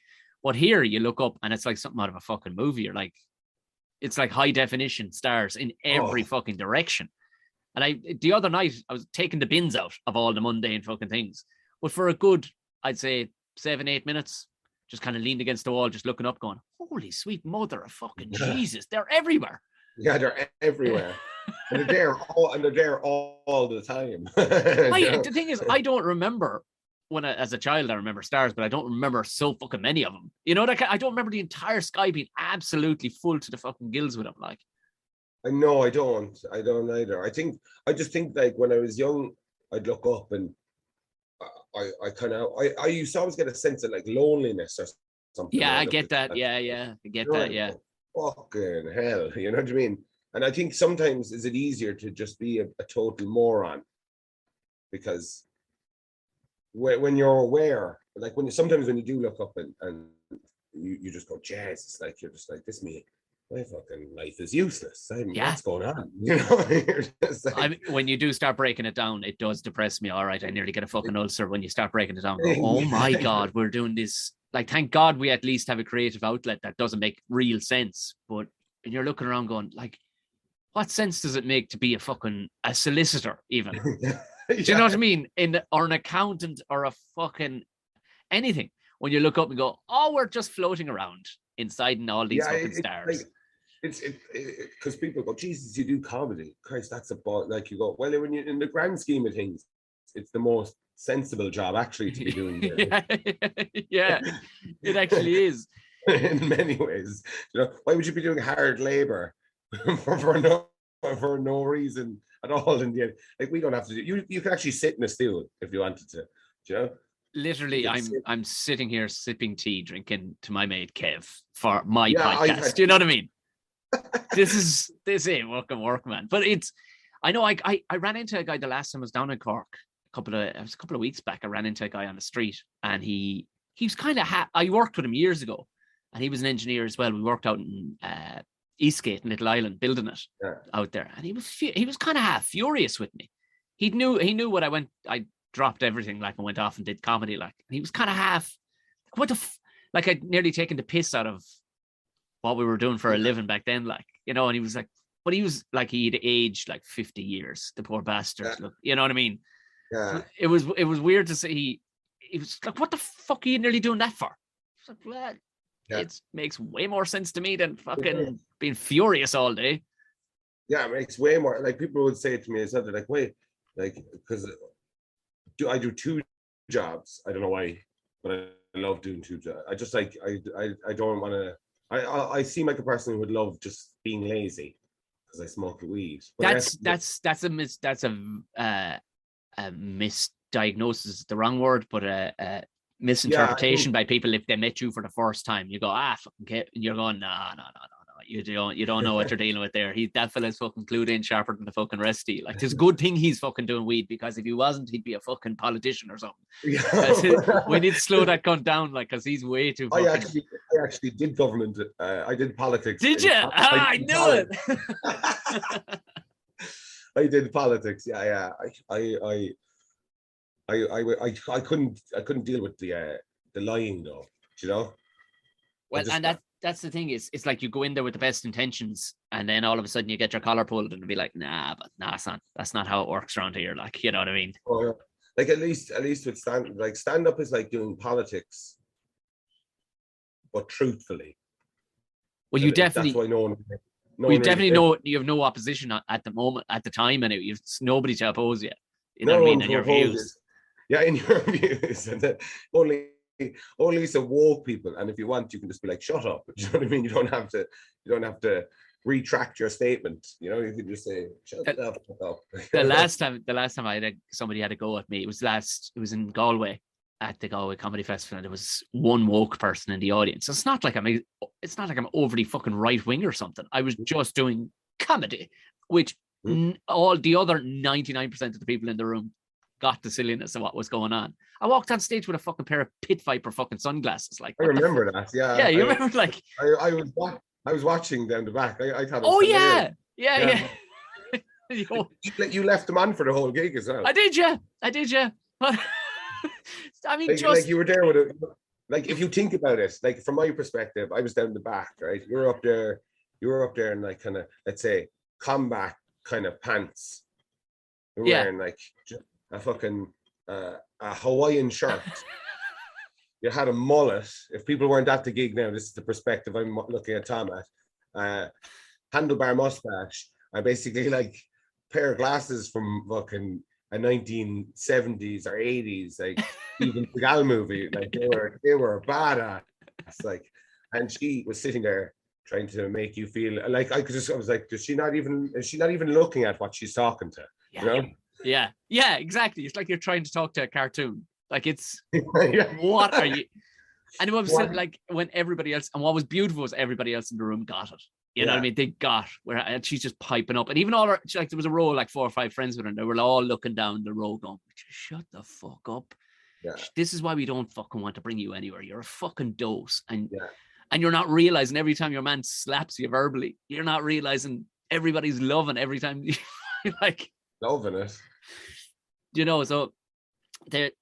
but here you look up and it's like something out of a fucking movie. You're like, it's like high definition stars in every fucking direction. And the other night I was taking the bins out of all the mundane fucking things, but for a good, I'd say 7-8 minutes, just kind of leaned against the wall, just looking up, going, holy sweet mother of fucking Jesus, they're everywhere. Yeah, they're everywhere. And they're there all the time. The thing is, I don't remember as a child, I remember stars, but I don't remember so fucking many of them. You know, like, I don't remember the entire sky being absolutely full to the fucking gills with them. Like, No, I don't either. I just think like when I was young, I'd look up and I used to always get a sense of like loneliness or something. Yeah, I get that. Yeah, I get that. Yeah. Fucking hell, you know what I mean? And I think sometimes is it easier to just be a total moron, because when you're aware, like sometimes when you do look up and you just go, jazz, it's like you're just like, this me. My fucking life is useless. What's going on? You know, like, when you do start breaking it down, it does depress me. All right, I nearly get a fucking ulcer when you start breaking it down. Go, oh my God, we're doing this. Like, thank God we at least have a creative outlet that doesn't make real sense. But you're looking around going, like, what sense does it make to be a solicitor even? Do you know what I mean? Or an accountant or a fucking anything. When you look up and go, oh, we're just floating around inside and all these fucking stars. Like, it's because people go, Jesus, you do comedy. Christ, that's like, you go, well, when you in the grand scheme of things, it's the most sensible job actually to be doing. Yeah, it actually is. In many ways, you know, why would you be doing hard labor for no reason at all? In the end, like, we don't have to do. You can actually sit in a stool if you wanted to. You know. Literally, I'm sitting here sipping tea, drinking to my mate Kev for my podcast. Do you know what I mean? This ain't fucking work, man. But I know I ran into a guy the last time I was down in Cork. It was a couple of weeks back. I ran into a guy on the street, and he was kind of I worked with him years ago, and he was an engineer as well. We worked out in Eastgate, Little Island, building it out there, and he was kind of half furious with me. He knew what I dropped everything like and went off and did comedy like. And he was kind of half like I'd nearly taken the piss out of what we were doing for a living back then, like, you know. And he was like, but he was like, he'd aged like 50 years, the poor bastard. Look, you know what I mean? Yeah. It was weird to see. He was like, what the fuck are you nearly doing that for? I was like, well, it makes way more sense to me than fucking being furious all day. Yeah, it makes way more. Like, people would say to me, it's not like, wait, like, because I do 2 jobs. I don't know why, but I love doing 2 jobs. I just like, I don't want to. I seem like a person who would love just being lazy because I smoke weed. But that's a misdiagnosis, the wrong word, but a misinterpretation by people. If they met you for the first time, you go, fucking kid, and you're going, no, you don't know what you're dealing with there. That fella's fucking clued in sharper than the fucking rest of you. Like, it's a good thing he's fucking doing weed, because if he wasn't, he'd be a fucking politician or something. We need to slow that cunt down, like, because he's way too fucking... I actually did government. I did politics. Did you? I knew it. I did politics. Yeah. I couldn't deal with the lying though. You know. Well, and that's the thing, is it's like you go in there with the best intentions, and then all of a sudden you get your collar pulled, and be like, nah, that's not how it works around here. Like, you know what I mean? Oh, yeah. Like, at least with stand up is like doing politics, but truthfully. Well, you definitely. That's why no one definitely know you have no opposition at the moment, at the time, and you've nobody to oppose you. You know what I mean? In your views. Yeah, in your views, and then only some woke people. And if you want, you can just be like, shut up. You know what I mean? You don't have to retract your statement. You know, you can just say, shut up. The last time somebody had a go at me, it was in Galway at the Galway Comedy Festival, and there was one woke person in the audience. It's not like I'm overly fucking right wing or something. I was just doing comedy, which all the other 99% of the people in the room got the silliness of what was going on. I walked on stage with a fucking pair of Pit Viper fucking sunglasses. Like, I remember that. Yeah. Yeah, you remember, like, I was watching down the back. I thought. Oh yeah. You left them on for the whole gig as well. I did, yeah. But I mean, like you were there with it. Like, if you think about it, like, from my perspective, I was down the back, right? You were up there in, like, kind of, let's say, combat kind of pants. You were wearing like a fucking a Hawaiian shirt. You had a mullet. If people weren't at the gig now, this is the perspective I'm looking at Tom at. Handlebar mustache. I basically, like, pair of glasses from fucking a 1970s or 80s, like, even Seagal movie. Like, they were badass. Like, and she was sitting there trying to make you feel like I was like, is she not even looking at what she's talking to? Yeah, you know? Yeah, exactly. It's like you're trying to talk to a cartoon. Like, it's yeah. What are you? And it was like, when everybody else, and what was beautiful was everybody else in the room got it. You know what I mean? They got where, and she's just piping up, and even all her, like, there was a row, like 4 or 5 friends with her, and they were all looking down the row going, shut the fuck up. Yeah. This is why we don't fucking want to bring you anywhere. You're a fucking dose. And you're not realizing every time your man slaps you verbally, you're not realizing everybody's loving every time you like loving it. You know, so that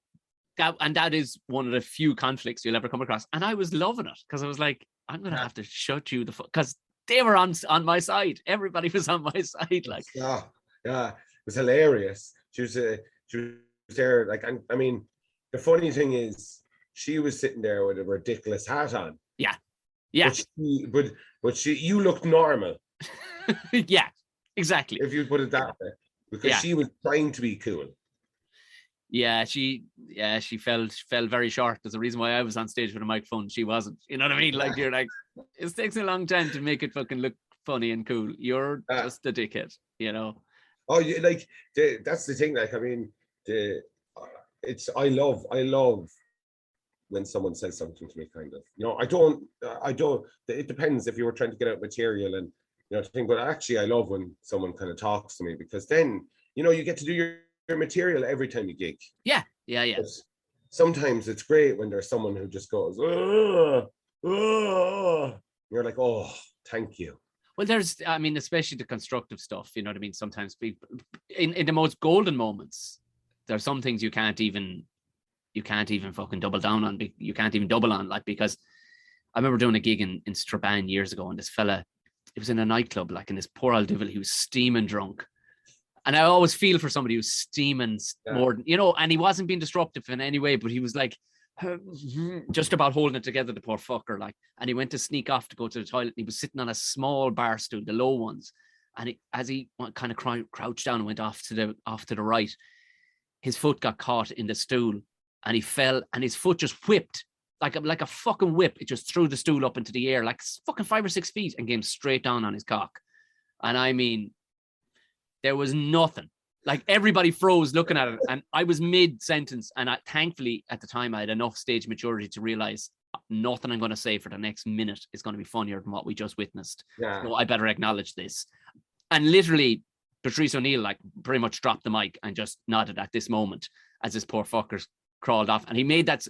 is one of the few conflicts you'll ever come across. And I was loving it, because I was like, I'm gonna have to shut you the fuck, because they were on my side. Everybody was on my side. Like, yeah, it was hilarious. She was there. Like, I mean, the funny thing is, she was sitting there with a ridiculous hat on. Yeah. But you looked normal. Yeah, exactly. If you put it that way, because she was trying to be cool. Yeah, she fell very short. There's a reason why I was on stage with a microphone. She wasn't. You know what I mean? Like, you're like, it takes a long time to make it fucking look funny and cool. You're just a dickhead, you know? Oh, like, that's the thing. Like, I mean, I love when someone says something to me, kind of. You know, I don't. It depends if you were trying to get out material and, you know, thing. But actually, I love when someone kind of talks to me, because then, you know, you get to do your material every time you gig. Yeah. But sometimes it's great when there's someone who just goes, you're like, oh, thank you. Well, I mean, especially the constructive stuff, you know what I mean? Sometimes people, in the most golden moments, there are some things you can't even fucking double down on. You can't even double on, like, because I remember doing a gig in Strabane years ago, and this fella, it was in a nightclub, like, in this poor old devil, he was steaming drunk. And I always feel for somebody who's steaming more than, you know, and he wasn't being disruptive in any way, but he was like, just about holding it together, the poor fucker, like. And he went to sneak off to go to the toilet. He was sitting on a small bar stool, the low ones, and as he kind of crouched down and went off to the right, his foot got caught in the stool, and he fell, and his foot just whipped like a fucking whip. It just threw the stool up into the air like fucking 5 or 6 feet and came straight down on his cock. And I mean, there was nothing. Like, everybody froze looking at it, and I was mid-sentence, and thankfully at the time I had enough stage maturity to realize nothing I'm going to say for the next minute is going to be funnier than what we just witnessed. Yeah. So I better acknowledge this. And literally, Patrice O'Neill, like, pretty much dropped the mic and just nodded at this moment as this poor fucker crawled off, and he made that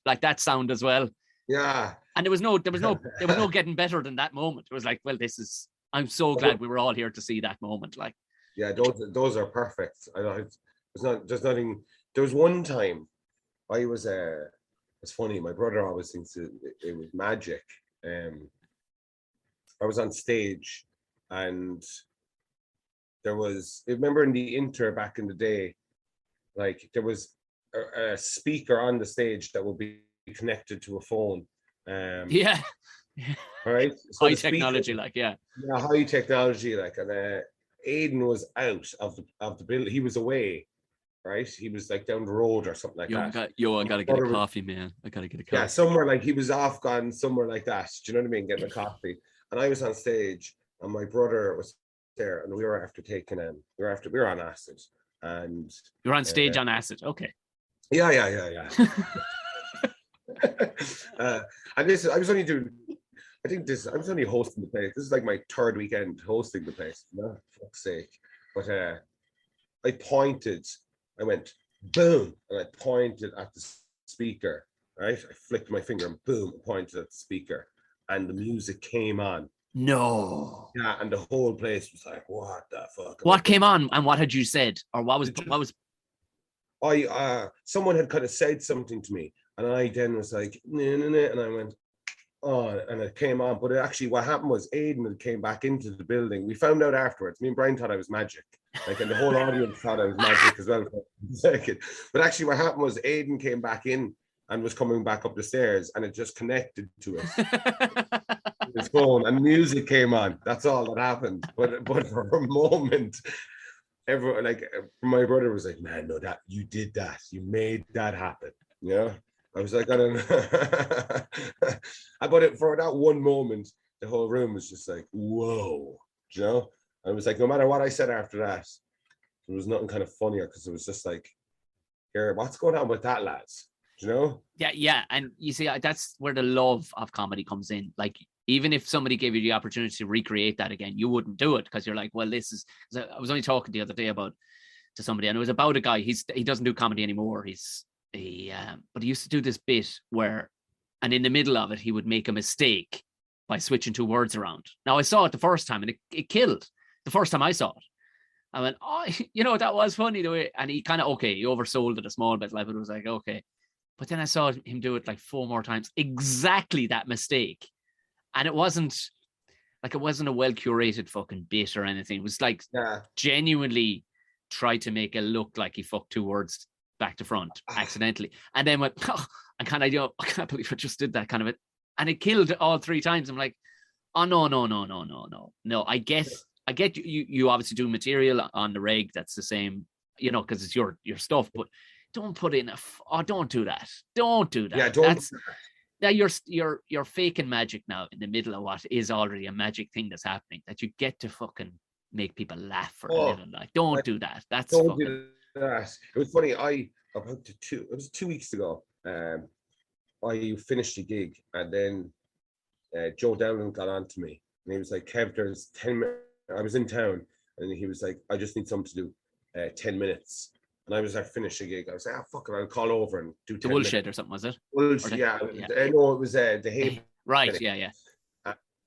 like that sound as well. Yeah. And there was no getting better than that moment. It was like, well, I'm so glad we were all here to see that moment. Like, yeah, those are perfect. There's nothing. There was one time I was it's funny, my brother always thinks it was magic. I was on stage, and there was, remember in the Inter back in the day, like, there was a speaker on the stage that would be connected to a phone. yeah. All right. So high technology, like, yeah, high technology, like, and Aidan was out of the building. He was away, right? He was like down the road or something like that. I gotta get a coffee, man. I gotta get a coffee. Yeah, somewhere, like, he was off gone somewhere like that. Do you know what I mean? Getting a coffee, and I was on stage, and my brother was there, and we were on acid, and you're on stage on acid. Okay. Yeah. And this, I was only hosting the place. This is like my third weekend hosting the place. No, for fuck's sake. But I went boom, and I pointed at the speaker, right? I flicked my finger and boom, pointed at the speaker, and the music came on. No. Yeah, and the whole place was like, what the fuck? What came on, and what had you said? Or what was someone had kind of said something to me, and I then was like, nah, and I went, oh, and it came on. But what happened was Aidan had came back into the building. We found out afterwards. Me and Brian thought I was magic, like, and the whole audience thought I was magic as well for a second. But actually, what happened was Aidan came back in and was coming back up the stairs, and it just connected to us. His phone, and music came on. That's all that happened. But for a moment, everyone, like, my brother was like, man, no, that you did that, you made that happen. Yeah. I was like, I don't know. But for that one moment, the whole room was just like, whoa, you know? I was like, no matter what I said after that, there was nothing kind of funnier, because it was just like, here, what's going on with that, lads? Do you know? Yeah. And you see, that's where the love of comedy comes in. Like, even if somebody gave you the opportunity to recreate that again, you wouldn't do it, because you're like, well, this is. I was only talking the other day to somebody, and it was about a guy. He doesn't do comedy anymore. But he used to do this bit where, and in the middle of it, he would make a mistake by switching 2 words around. Now, I saw it the first time, and it killed. The first time I saw it, I went, oh, that was funny the way. And he kind of, he oversold it a small bit, like, but it was like, okay. But then I saw him do it like 4 more times, exactly that mistake. And it wasn't a well curated fucking bit or anything. It was like genuinely tried to make it look like he fucked 2 words back to front accidentally, and then went, and kind of, I can't believe I just did that kind of it, and it killed all 3 times. I'm like, oh no. I get you obviously do material on the reg that's the same, because it's your stuff, but don't put in don't do that. Yeah, you're faking magic now in the middle of what is already a magic thing that's happening, that you get to fucking make people laugh for a little. Like, don't do that. That's don't fucking. Do that. It was funny. It was 2 weeks ago. I finished a gig, and then Joe Dowling got on to me, and he was like, Kev, there's 10 minutes. I was in town, and he was like, I just need something to do, 10 minutes. And I was like, finish a gig. I was like, fuck it, I'll call over and do 10 the Woolshed or something, was it? Yeah. No, it was the Haven. Right, yeah.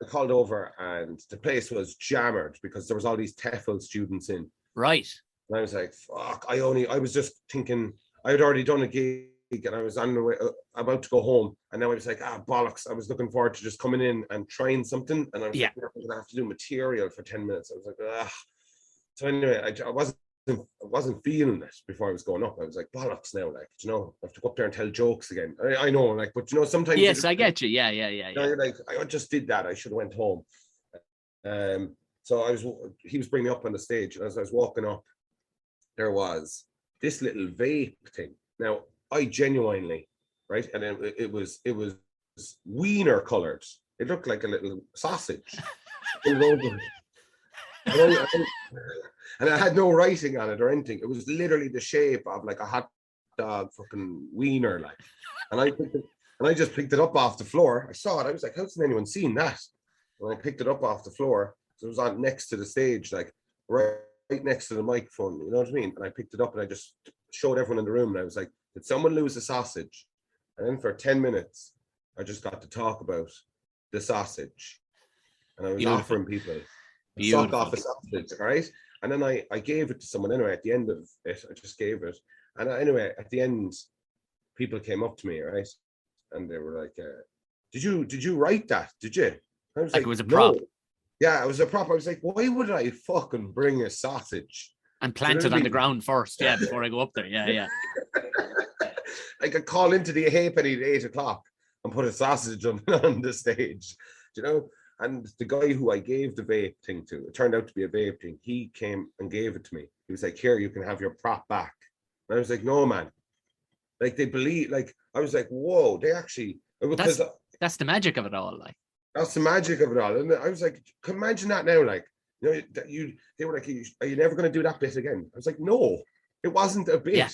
I called over and the place was jammered because there was all these TEFL students in. Right. And I was like, fuck, I was just thinking, I had already done a gig and I was on the way, about to go home. And now I was like, bollocks. I was looking forward to just coming in and trying something. And I was like, I'm going to have to do material for 10 minutes. I was like, So anyway, I wasn't feeling it before I was going up. I was like, bollocks now, like, you know, I have to go up there and tell jokes again. I know, like, but you know, sometimes. Yes, I get you. Yeah. You're like, I just did that. I should have went home. So he was bringing me up on the stage, and as I was walking up, there was this little vape thing. Now, I genuinely, right, and it was wiener colored. It looked like a little sausage. And I had no writing on it or anything. It was literally the shape of like a hot dog fucking wiener, like. And I just picked it up off the floor. I saw it. I was like, how's anyone seen that? And I picked it up off the floor. So it was on next to the stage, like right next to the microphone. You know what I mean? And I picked it up and I just showed everyone in the room. And I was like, did someone lose a sausage? And then for 10 minutes, I just got to talk about the sausage. And I was offering people a suck off a sausage, right? And then I gave it to someone anyway. At the end of it, I just gave it. And anyway, at the end, people came up to me, right? And they were like, did you write that? Did you? I was like, it was a prop. No. Yeah, it was a prop. I was like, why would I fucking bring a sausage? And plant it on the ground first, before I go up there. Yeah. I could call into the halfpenny at 8 o'clock and put a sausage on the stage, you know? And the guy who I gave the vape thing to, it turned out to be a vape thing. He came and gave it to me. He was like, here, you can have your prop back. And I was like, no, man. Like, they believe, like, I was like, whoa, they actually. That's the magic of it all, like. That's the magic of it all. And I was like, imagine that now, like, you know, they were like, are you never going to do that bit again? I was like, no, it wasn't a bit. Yeah.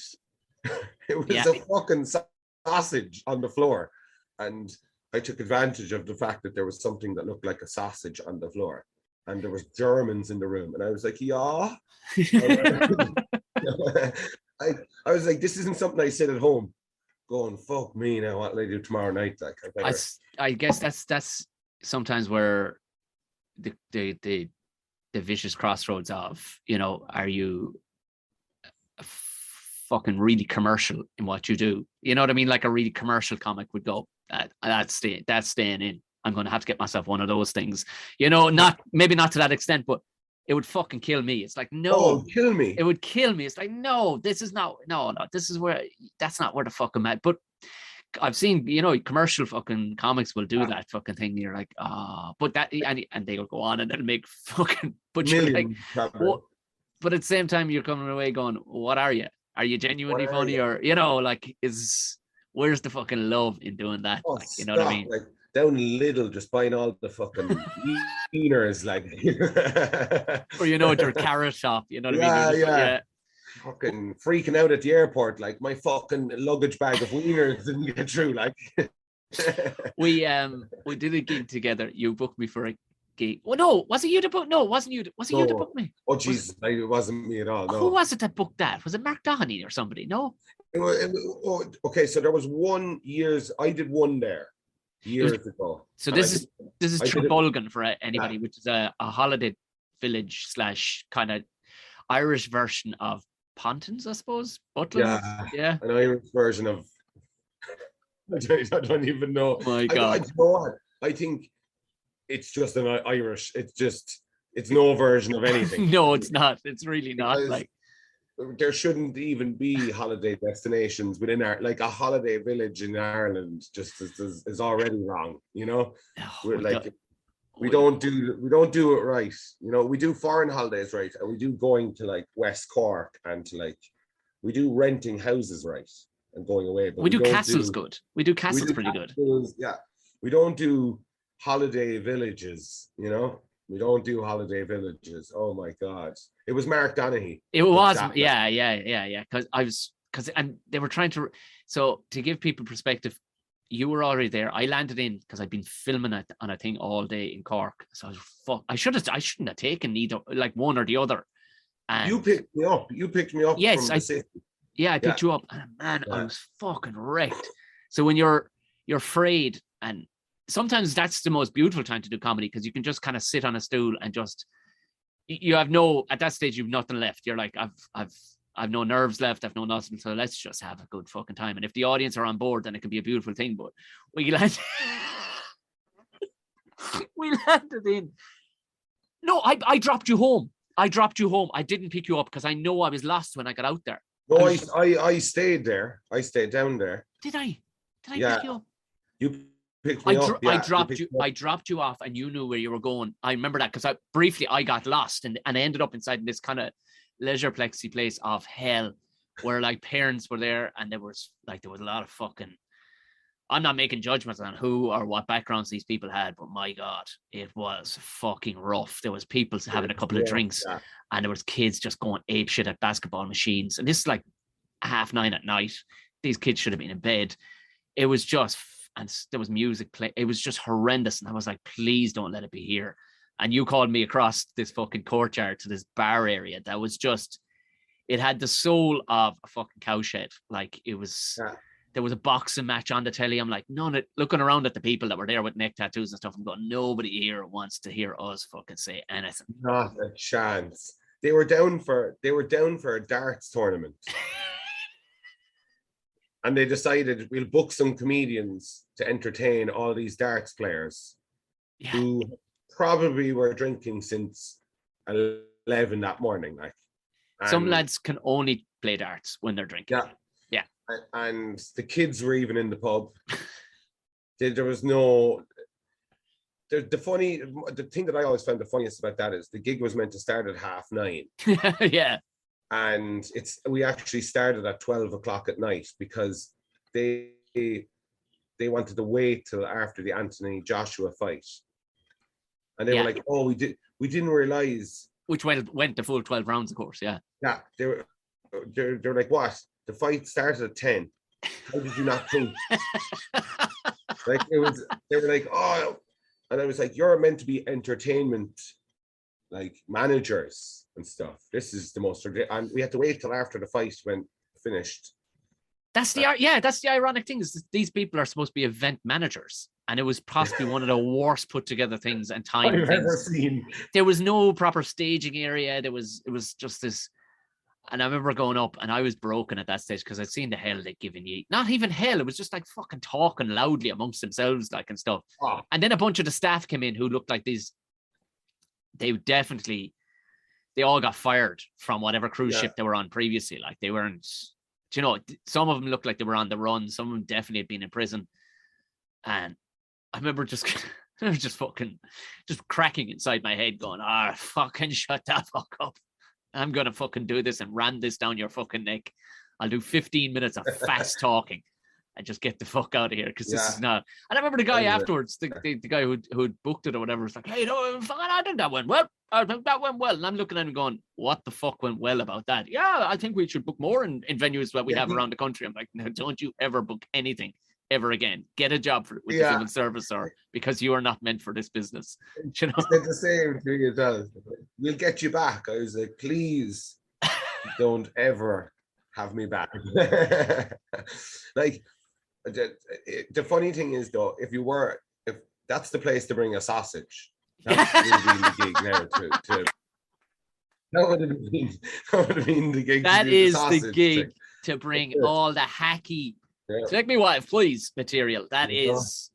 It was a fucking sausage on the floor. And I took advantage of the fact that there was something that looked like a sausage on the floor. And there was Germans in the room. And I was like, yeah. I was like, this isn't something I said at home. Going, fuck me now, what will I do tomorrow night? Like, I guess that's sometimes where the vicious crossroads of, you know, are you fucking really commercial in what you do? You know what I mean? Like a really commercial comic would go, that's staying in. I'm going to have to get myself one of those things. You know, maybe not to that extent, but it would fucking kill me. It's like, no, kill me. It would kill me. It's like, no, this is not, no, this is where, that's not where the fuck I'm at. But I've seen, you know, commercial fucking comics will do that fucking thing. And you're like, but that, and they'll go on and they'll make fucking, but you're like, what? But at the same time, you're coming away going, what are you? Are you genuinely funny? Or, you know, like, where's the fucking love in doing that? Oh, like, you know what I mean? Like, down Lidl, just buying all the fucking wieners, like. Or, you know, at your carrot shop, you know what I mean? Yeah. Fucking freaking out at the airport, like my fucking luggage bag of wieners didn't get through, like. We did a gig together. You booked me for a gig. Well, no, was it you to book? No, wasn't you? Was it you to book me? Oh, Jesus, it wasn't me at all. No. Who was it that booked that? Was it Mark Doheny or somebody? No. Okay, so there was I did one there years ago. So this is Trabolgan for anybody, which is a holiday village / kind of Irish version of Pontins, I suppose. Butlin. Yeah. An Irish version of. I don't even know. Oh my God. I think it's just an Irish. It's no version of anything. No, it's not. It's really not. Like, there shouldn't even be holiday destinations within like a holiday village in Ireland. Just is already wrong. You know, we don't do it right. You know, we do foreign holidays right, and we do going to like West Cork and to like we do renting houses right and going away. But we do castles good. We do castles pretty good. Yeah, we don't do holiday villages. You know. We don't do holiday villages. Oh my God. It was Mark Doheny. It was, yeah. And they were trying to, so to give people perspective, you were already there. I landed in because I'd been filming it on a thing all day in Cork. So I shouldn't have taken either, like one or the other. And you picked me up. Yes, I picked you up. And man, I was fucking wrecked. So when you're afraid and sometimes that's the most beautiful time to do comedy, because you can just kind of sit on a stool and just, you have no, at that stage, you've nothing left. You're like, I've no nerves left. I've no nothing. So let's just have a good fucking time. And if the audience are on board, then it can be a beautiful thing. But we landed, we landed in. No, I dropped you home. I didn't pick you up because I know I was lost when I got out there. No, I stayed there. I stayed down there. Did I pick you up? You picked me up. Yeah, I dropped you off, and you knew where you were going. I remember that because I got lost and I ended up inside this kind of leisure plexi place of hell, where like parents were there, and there was a lot of fucking. I'm not making judgments on who or what backgrounds these people had, but my God, it was fucking rough. There was people having a couple of drinks, and there was kids just going apeshit at basketball machines. And this is like 9:30 at night. These kids should have been in bed. It was just, and there was music playing. It was just horrendous. And I was like, please don't let it be here. And you called me across this fucking courtyard to this bar area that was just, it had the soul of a fucking cowshed. Like it was... Yeah. There was a boxing match on the telly. I'm like, looking around at the people that were there with neck tattoos and stuff. I'm going, nobody here wants to hear us fucking say anything. Not a chance. They were down for a darts tournament. And they decided we'll book some comedians to entertain all these darts players who probably were drinking since 11 that morning. Like, some lads can only play darts when they're drinking. Yeah. And the kids were even in the pub. There was no. The thing that I always found the funniest about that is the gig was meant to start at 9:30. Yeah. And we actually started at 12 o'clock at night because they wanted to wait till after the Anthony Joshua fight. And they were like, oh, we didn't realize. Which went the full 12 rounds, of course, yeah. Yeah. They're like, what? The fight started at 10. How did you not think? Like they were like, oh, and I was like, you're meant to be entertainment, like managers and stuff. This is the most, and we had to wait till after the fight went finished. That's the ironic thing is these people are supposed to be event managers, and it was possibly one of the worst put together things and time I've ever seen. There was no proper staging area. It was just this. And I remember going up, and I was broken at that stage because I'd seen the hell they'd given you. Not even hell, it was just like fucking talking loudly amongst themselves, like, and stuff. Oh. And then a bunch of the staff came in who looked like these. They all got fired from whatever cruise ship they were on previously. Like they weren't, some of them looked like they were on the run. Some of them definitely had been in prison. And I remember just cracking inside my head going, fucking shut that fuck up. I'm going to fucking do this and ram this down your fucking neck. I'll do 15 minutes of fast talking and just get the fuck out of here because this is not. And I remember the guy afterwards, the guy who'd booked it or whatever, was like, hey, I think that went well. I think that went well. And I'm looking at him going, what the fuck went well about that? Yeah, I think we should book more in venues that we have around the country. I'm like, no, don't you ever book anything ever again. Get a job with the civil service, or because you are not meant for this business. You know? It's the same thing as well. We'll get you back. I was like, please don't ever have me back. Like the funny thing is though, if that's the place to bring a sausage, that's really the gig now that would have been the gig. That is the gig to bring all the hacky take me wife, please material. That is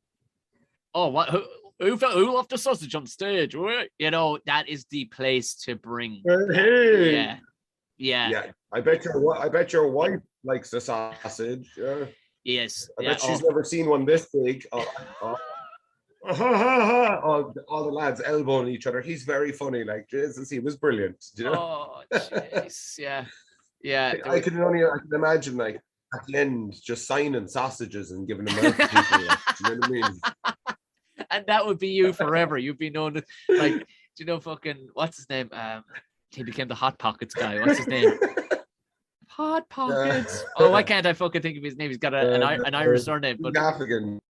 what who left the sausage on stage? That is the place to bring. Yeah. I bet your wife likes the sausage. Yes. I bet she's never seen one this big. All the lads elbowing each other. He's very funny. Like Jesus, he was brilliant. Oh, jeez. Yeah. I can imagine like at the end just signing sausages and giving them out to people. Like, you know what I mean? And that would be you forever. You'd be known as like, fucking what's his name? He became the Hot Pockets guy. What's his name? Hot Pockets. Why can't I fucking think of his name? He's got an Irish surname. But Gaffigan.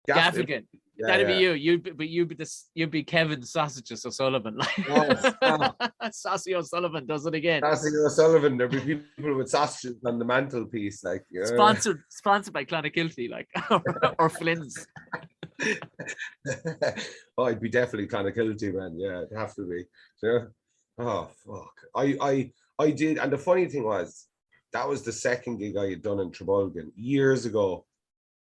That'd be you. You'd be Kevin Sausages O'Sullivan. Saucy O'Sullivan does it again. Saucy O'Sullivan. There'd be people with sausages on the mantelpiece, like sponsored by Clonakilty, like or Flynn's. Oh, I'd be definitely kind of guilty, man. Yeah, it'd have to be. Yeah. Oh fuck. I did, and the funny thing was, that was the second gig I had done in Trabolgan years ago.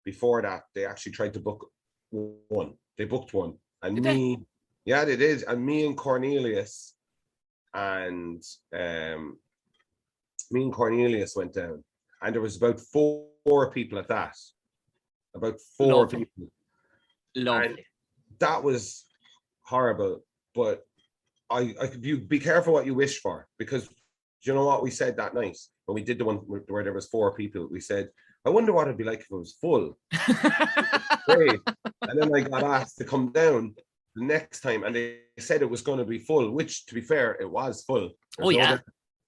Before that, they actually tried to book one. They booked one, and Did they? yeah, they did, and and me and Cornelius went down, and there was about four people at that. About four Lovely. people. And Lovely. that was horrible, but I could be careful what you wish for, because you know what we said that night when we did the one where there was four people. We said, I wonder what it'd be like if it was full. Great. And then I got asked to come down the next time, and they said it was going to be full, which, to be fair, it was full. Oh yeah.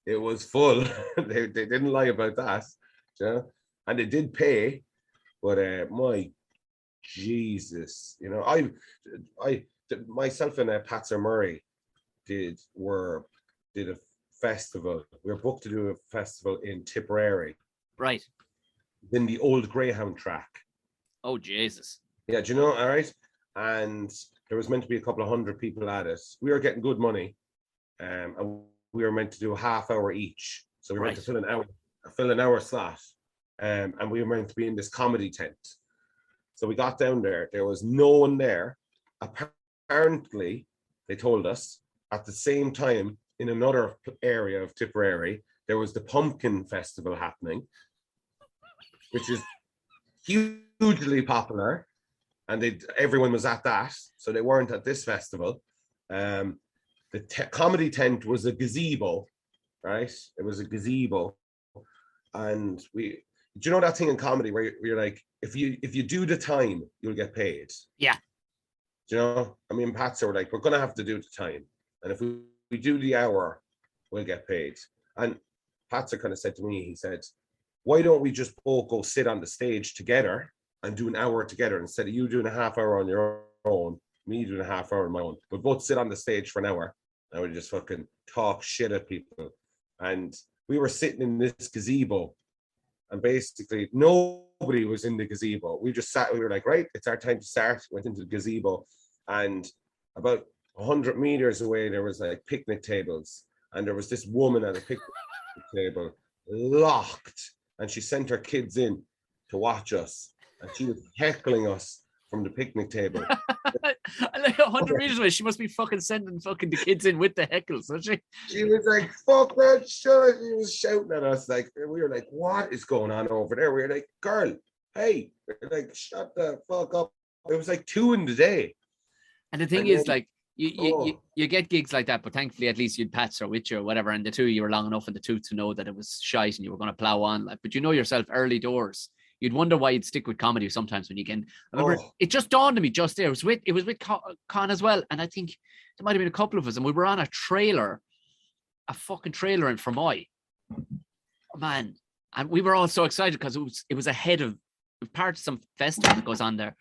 It was full. They didn't lie about that, you know? And they did pay, but my Jesus, you know, myself and Patser Murray did a festival. We were booked to do a festival in Tipperary, Right. in the old Greyhound track. Oh Jesus. Yeah, do you know? All right. And there was meant to be a couple of hundred people at it. We were getting good money, and we were meant to do a half hour each. So we were meant to fill an hour slot, and we were meant to be in this comedy tent. So we got down there. There was no one there. Apparently, they told us at the same time in another area of Tipperary, there was the Pumpkin Festival happening, which is hugely popular, and everyone was at that, so they weren't at this festival. The comedy tent was a gazebo, right? It was a gazebo, and do you know that thing in comedy where you're like, if you do the time, you'll get paid. Yeah. Do you know? I mean, Pats were like, we're gonna have to do the time, and if we do the hour, we'll get paid. And Patser kind of said to me, he said, why don't we just both go sit on the stage together and do an hour together, instead of you doing a half hour on your own, me doing a half hour on my own. We'll both sit on the stage for an hour and we just fucking talk shit at people. And we were sitting in this gazebo, and basically nobody was in the gazebo. We just sat, we were like, right, it's our time to start. Went into the gazebo, and about 100 meters away, there was like picnic tables, and there was this woman at a picnic table locked, and she sent her kids in to watch us, and she was heckling us from the picnic table. Like 100 meters away, she must be fucking sending fucking the kids in with the heckles, doesn't she? She was like, fuck that shit. She was shouting at us. Like, we were like, what is going on over there? We were like, girl, hey, we're like, shut the fuck up. It was like 2 in the day. And the thing is, like, you get gigs like that, but thankfully at least you'd Pats or with you or whatever, and the two you were long enough in the tooth to know that it was shite and you were going to plow on. Like, but you know yourself, early doors, you'd wonder why you'd stick with comedy sometimes when you can. I remember it just dawned on me just there. It was with Con as well, and I think there might have been a couple of us, and we were on a fucking trailer in Fermoy, man, and we were all so excited because it was ahead of part of some festival that goes on there,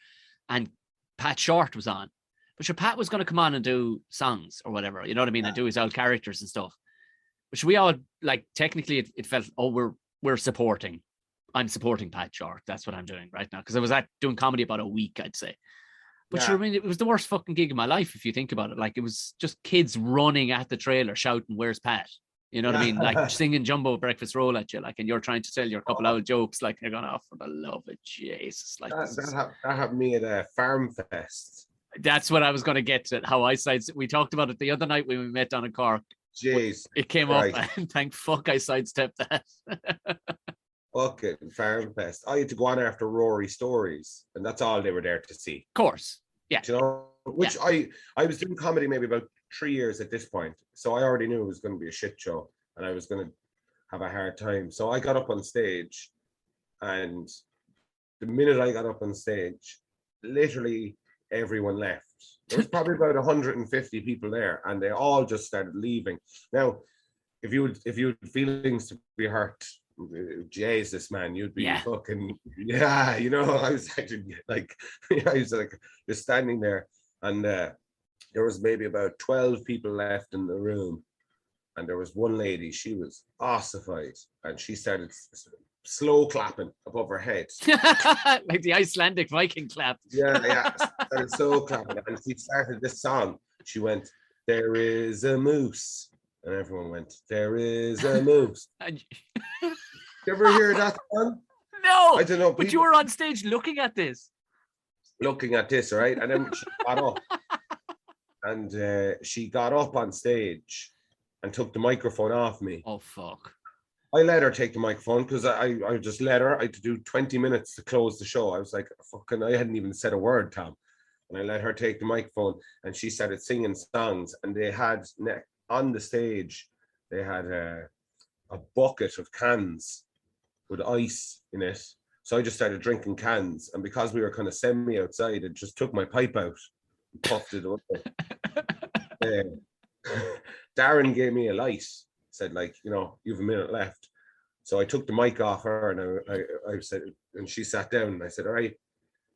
and Pat Short was on. But sure, Pat was going to come on and do songs or whatever, you know what I mean, and do his old characters and stuff. Which we all, like, technically it felt, we're supporting. I'm supporting Pat Short. That's what I'm doing right now. Because I was doing comedy about a week, I'd say. But sure, I mean, it was the worst fucking gig of my life, if you think about it. Like, it was just kids running at the trailer shouting, where's Pat? You know what I mean? Like, singing Jumbo Breakfast Roll at you, like, and you're trying to tell your couple old jokes, like, they're going, oh, for the love of Jesus. Like, that happened to me at a Farm Fest. That's what I was going to get to. How I sidestepped. We talked about it the other night when we met down in Cork. Jeez. It came up, and thank fuck I sidestepped that. Fucking Farm Fest. I had to go on after Rory stories, and that's all they were there to see. Of course. Yeah. Do you know? Which I was doing comedy maybe about 3 years at this point. So I already knew it was going to be a shit show and I was going to have a hard time. So I got up on stage, and the minute I got up on stage, literally everyone left. There was probably about 150 people there, and they all just started leaving. Now, if you had feelings to be hurt, Jesus, man, you'd be fucking, you know. I was actually like, I was like just standing there, and there was maybe about 12 people left in the room, and there was one lady, she was ossified, and she started slow clapping above her head. Like the Icelandic Viking clap. Yeah. Started slow clapping. And she started this song. She went, "There is a moose." And everyone went, "There is a moose." You ever hear that song? No. I don't know. But you were on stage looking at this. Right? And then she got up. And she got up on stage and took the microphone off me. Oh, fuck. I let her take the microphone because I just let her. I had to do 20 minutes to close the show. I was like, fucking, I hadn't even said a word, Tom. And I let her take the microphone and she started singing songs. And they had, on the stage, they had a bucket of cans with ice in it. So I just started drinking cans. And because we were kind of semi outside, it just took my pipe out and puffed it away. Darren gave me a light. Said, like, you know, you have a minute left. So I took the mic off her and I said, and she sat down and I said, "All right,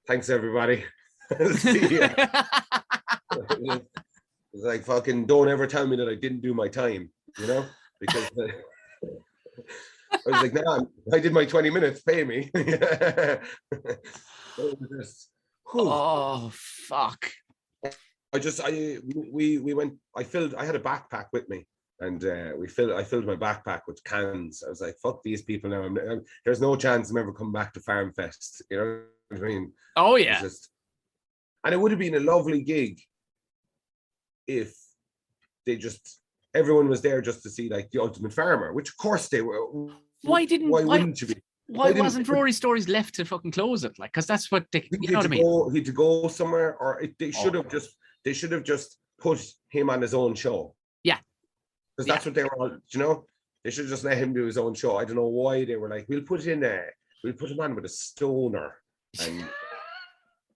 thanks everybody." See ya. It's like, fucking, don't ever tell me that I didn't do my time, you know, because I was like, nah, I did my 20 minutes, pay me. Oh, fuck. We went, I had a backpack with me. And I filled my backpack with cans. I was like, fuck these people now. There's no chance I'm ever coming back to Farm Fest. You know what I mean? Oh, yeah. And it would have been a lovely gig if everyone was there just to see, like, the Ultimate Farmer, which of course they were. Why wouldn't you be? Why wasn't Rory Stories left to fucking close it? Like, because that's what they, you know what I mean? He had to go somewhere, or they should have just put him on his own show. Yeah. Because that's what they were all, you know, they should just let him do his own show. I don't know why they were like, we'll put him on with a stoner. And do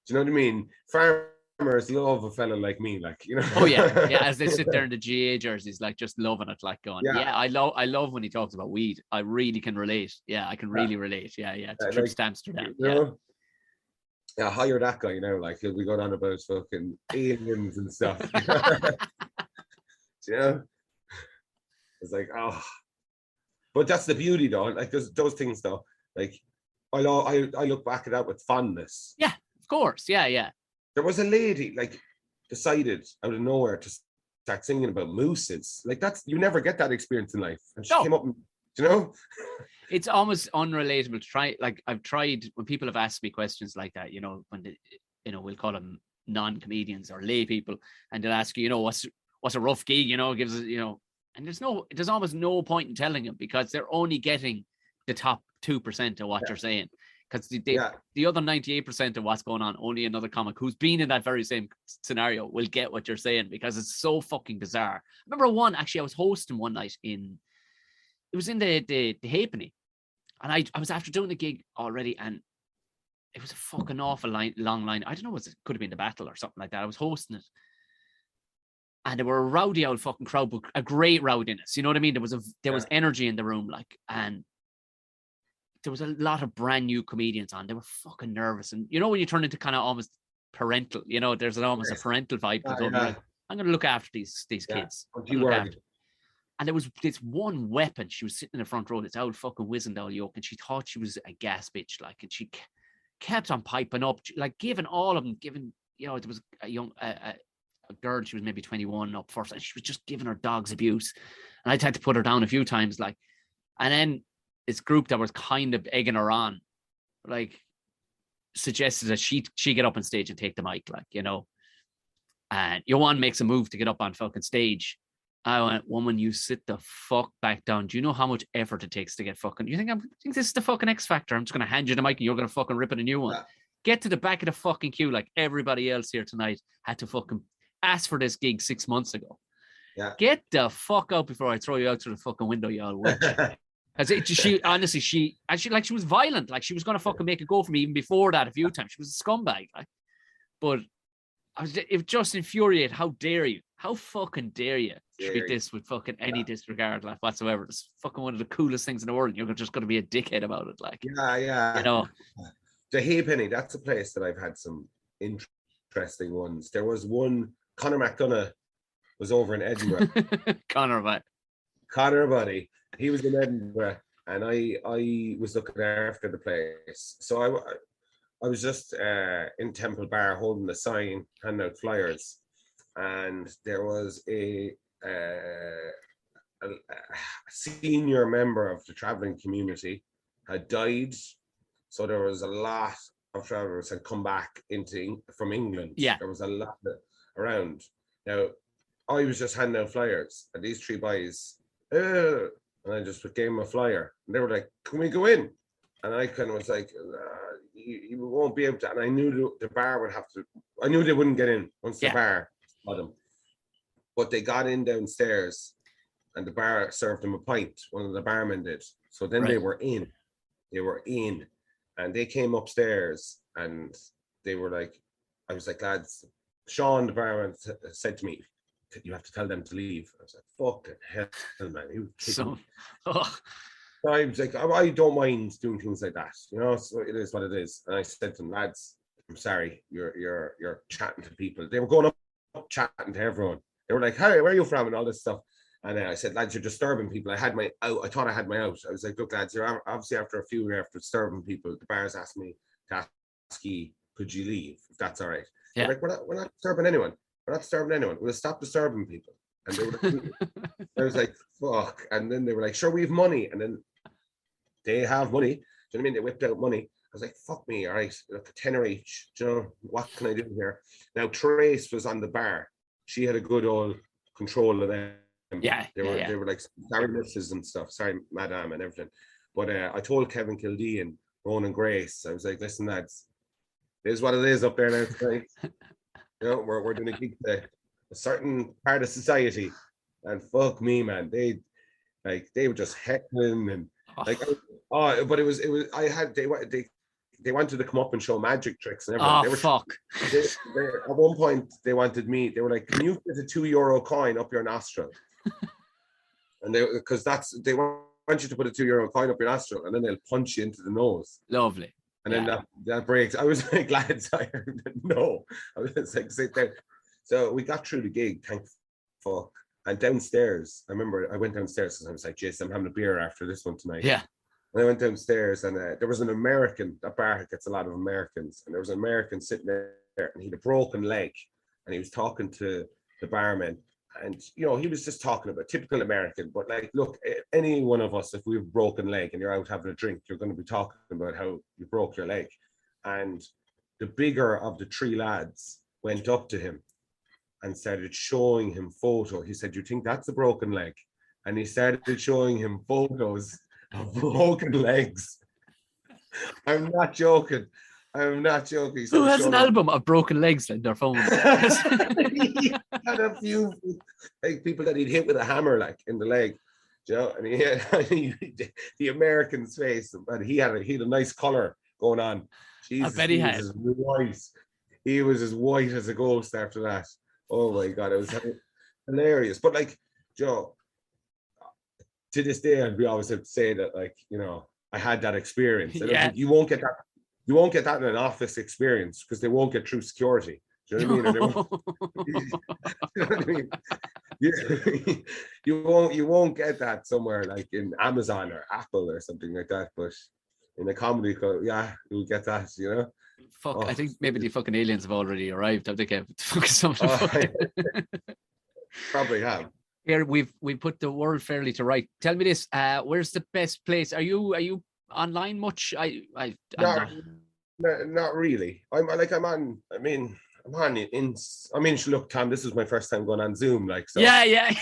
you know what I mean? Farmers love a fella like me, like, you know. Oh yeah, as they sit there in the GA jerseys, like just loving it, like going, I love when he talks about weed. I really can relate. Yeah, I can really relate. Yeah. To trips to Amsterdam. You know? Yeah, hire that guy, you know, like he'll be going on about fucking aliens and stuff. You know? It's like, oh, but that's the beauty, though. Like, there's those things, though. Like, I look back at that with fondness. Yeah, of course. Yeah. There was a lady, like, decided out of nowhere to start singing about mooses. Like, you never get that experience in life. And she came up, and, you know, it's almost unrelatable to try. Like, I've tried when people have asked me questions like that. You know, when we'll call them non-comedians or lay people, and they'll ask you, you know, what's a rough gig? You know, gives us, you know. And there's almost no point in telling them because they're only getting the top 2% of what you're saying. Because the other 98% of what's going on, only another comic who's been in that very same scenario will get what you're saying because it's so fucking bizarre. I remember I was hosting one night it was in the Halfpenny. And I was after doing the gig already and it was a fucking awful long line. I don't know, it could have been the Battle or something like that. I was hosting it. And there were a rowdy old fucking crowd, but a great rowdiness. You know what I mean? There was energy in the room, like, and there was a lot of brand new comedians on. They were fucking nervous, and you know when you turn into kind of almost parental, you know, there's almost a parental vibe. Like, I'm going to look after these kids. And there was this one weapon. She was sitting in the front row. This old fucking Wizendale yoke, and she thought she was a gas bitch, like, and she kept on piping up, like, giving all of them, you know, there was a young. A girl, she was maybe 21 up first, and she was just giving her dogs abuse. And I'd had to put her down a few times, like, and then this group that was kind of egging her on, like, suggested that she get up on stage and take the mic, like, you know. And Youre makes a move to get up on fucking stage. I went, woman, you sit the fuck back down. Do you know how much effort it takes to get fucking, you think this is the fucking X Factor? I'm just going to hand you the mic and you're going to fucking rip it a new one. Get to the back of the fucking queue like everybody else here tonight had to fucking ask for this gig 6 months ago. Get the fuck out before I throw you out through the fucking window, you old witch. She honestly, she was violent. Like, she was going to fucking make a go for me even before that a few times. She was a scumbag. Like, but it just infuriated. How dare you? How fucking dare you treat this with fucking any disregard, like, whatsoever? It's fucking one of the coolest things in the world. You're just going to be a dickhead about it, like. Yeah. You know, the Halfpenny. That's a place that I've had some interesting ones. There was one. Conor McDonough was over in Edinburgh. Conor, buddy. He was in Edinburgh, and I was looking after the place. So I was just in Temple Bar holding the sign, handing out flyers, and there was a senior member of the traveling community had died. So there was a lot of travelers had come back from England. Yeah. There was a lot around. Now, I was just handing out flyers, and these three boys, and I just gave them a flyer, and they were like, "Can we go in?" And I kind of was like, "You won't be able to." And I knew the bar would have to. I knew they wouldn't get in once the bar got them. But they got in downstairs, and the bar served them a pint. One of the barmen did. So then they were in. They were in, and they came upstairs, and they were like, I was like, "Lads," Sean, the barman, said to me, "You have to tell them to leave." I was like, "Fucking hell, man!" He was so I was like, I don't mind doing things like that, you know. So it is what it is. And I said to them, "Lads, I'm sorry, you're chatting to people." They were going up chatting to everyone. They were like, "Hey, where are you from?" and all this stuff. And I said, "Lads, you're disturbing people." I had my out. I thought I had my out. I was like, "Look, lads, you're obviously after a few after disturbing people. The bar's asked me to ask you, could you leave, if that's all right?" Yeah. Like, we're not disturbing anyone. We're not disturbing anyone. We'll stop disturbing people. And they were like, I was like, "Fuck." And then they were like, "Sure, we have money." And then they have money. Do you know what I mean? They whipped out money. I was like, "Fuck me, all right, look, a tenner each. Do you know, what can I do here?" Now, Trace was on the bar. She had a good old control of them. Yeah, they were like, "Sorry, missus," and stuff, "Sorry, madam," and everything. But I told Kevin Kildee and Ronan Grace, I was like, "Listen, lads, this is what it is up there now tonight. You know, we're going to keep a certain part of society." And fuck me, man, they were just heckling and like, but it was I had they wanted to come up and show magic tricks and everything. They were fuck. At one point they wanted me. They were like, "Can you put a €2 coin up your nostril?" And they want you to put a €2 coin up your nostril, and then they'll punch you into the nose. Lovely. And then that breaks. I was like, "Lads, no." I was like, "Sit down." So we got through the gig, thank fuck. And downstairs, I remember I went downstairs and I was like, "Jason, I'm having a beer after this one tonight." Yeah. And I went downstairs, and there was an American. That bar gets a lot of Americans, and there was an American sitting there, and he had a broken leg, and he was talking to the barman. And, you know, he was just talking about typical American, but like, look, any one of us, if we have a broken leg and you're out having a drink, you're going to be talking about how you broke your leg. And the bigger of the three lads went up to him and started showing him photos. He said, "You think that's a broken leg?" And he started showing him photos of broken legs. I'm not joking. Who has an album of broken legs in their phone? He had a few like people that he'd hit with a hammer, like in the leg, you know. And he had the American's face, and he had a nice color going on. Jesus, I bet he had. He was as white as a ghost after that. Oh my God, it was hilarious. But like, Joe, to this day, I'd be always have to say that, like, you know, I had that experience. And you won't get that. You won't get that in an office experience because they won't get through security. Do you know what I mean? You know what I mean? You won't get that somewhere like in Amazon or Apple or something like that. But in a comedy club, you'll get that, you know. Fuck, I think maybe the fucking aliens have already arrived. Have they, Kev? Probably have. Here we've put the world fairly to right. Tell me this: where's the best place? Are you online much? Not really. I'm on. I mean, I'm on in. I mean, look, Tom, this is my first time going on Zoom. Like, so. Yeah.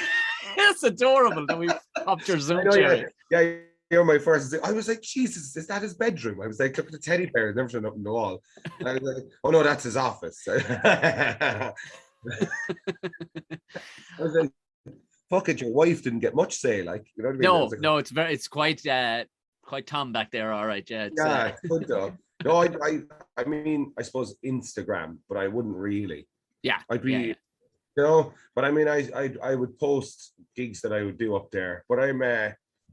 It's adorable that we popped your Zoom chair. Yeah. You're my first. I was like, Jesus, is that his bedroom? I was like, look at the teddy bear and everything up on the wall. And I was like, oh no, that's his office. I was like, fuck it, your wife didn't get much say, like, you know what I mean? It's quite Tom back there. All right, it's good though. No, I mean, I suppose Instagram, but I wouldn't really. Yeah, I'd be, you know. But I mean, I would post gigs that I would do up there. But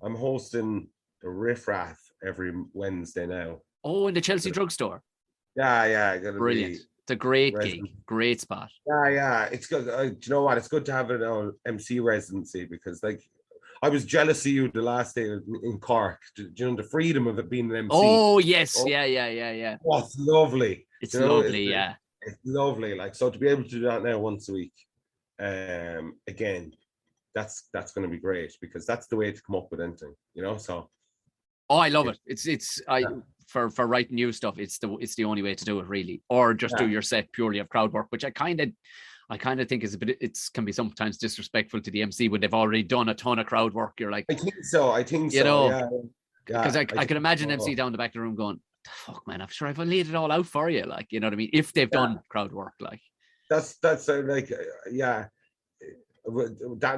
I'm hosting the Riff Raff every Wednesday now. Oh, in the Chelsea drugstore. Yeah, brilliant. It's a great gig, great spot. Yeah, it's good. Do you know what? It's good to have an MC residency because, like, I was jealous of you the last day in Cork. Do you know the freedom of it being an MC? Oh yes, yeah. Oh, it's lovely. It's lovely, It's lovely. Like, so to be able to do that now once a week, again, that's going to be great, because that's the way to come up with anything, So. Oh, I love it. For writing new stuff, it's the only way to do it, really. Or just do your set purely of crowd work, which I kind of think is a bit. Can be sometimes disrespectful to the MC when they've already done a ton of crowd work. You're like, I think so. Because I can imagine MC down the back of the room going, "Fuck, man, I'm sure I've laid it all out for you." Like, you know what I mean? If they've done crowd work, like that's that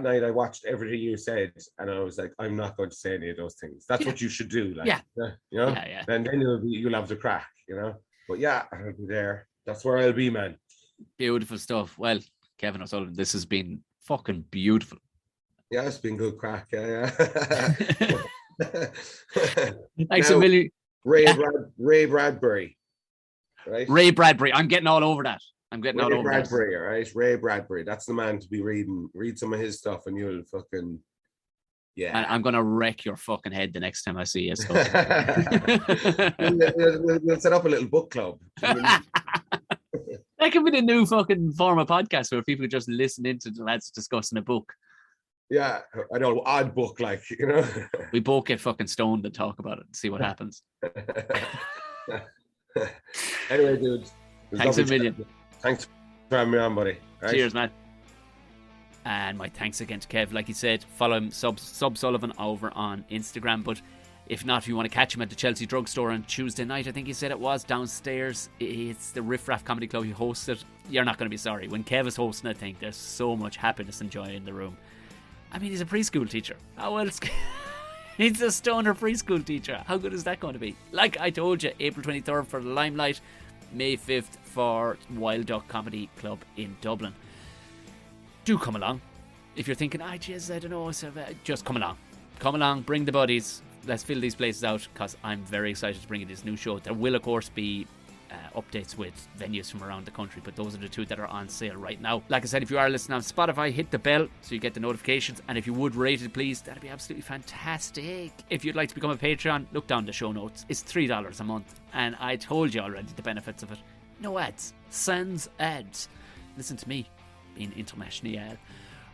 night I watched everything you said, and I was like, I'm not going to say any of those things. That's what you should do. Like, and then you'll have the crack, But I'll be there. That's where I'll be, man. Beautiful stuff. Well, Kevin OSullivan, this has been fucking beautiful. Yeah, it's been good crack. Yeah. Thanks a million. Ray Bradbury. Right? Ray Bradbury. I'm getting all over that. Ray Bradbury, all right? Ray Bradbury. That's the man to be reading. Read some of his stuff and you'll fucking... Yeah. And I'm going to wreck your fucking head the next time I see you. So. we'll set up a little book club. That could be the new fucking form of podcast where people just listen into the lads discussing a book. Yeah, I know, odd book, like, We both get fucking stoned and talk about it and see what happens. Anyway, dude. Thanks a million. Thanks for having me on, buddy. Right? Cheers, man. And my thanks again to Kev. Like he said, follow him, Sullivan, over on Instagram. But if not, if you want to catch him at the Chelsea Drugstore on Tuesday night, I think he said it was, downstairs. It's the Riff Raff Comedy Club. He hosts it. You're not going to be sorry. When Kev is hosting, I think there's so much happiness and joy in the room. I mean, he's a preschool teacher. How else? He's a stoner preschool teacher. How good is that going to be? Like I told you, April 23rd for the Limelight, May 5th for Wild Duck Comedy Club in Dublin. Do come along. If you're thinking, jeez, I don't know, just come along. Come along, bring the buddies. Let's fill these places out, because I'm very excited to bring you this new show. There will, of course, be updates with venues from around the country, but those are the two that are on sale right now. Like I said, if you are listening on Spotify, hit the bell so you get the notifications, and if you would rate it, please, that'd be absolutely fantastic. If you'd like to become a Patreon, look down the show notes. It's $3 a month, and I told you already the benefits of it. No ads, sans ads. Listen to me being internationally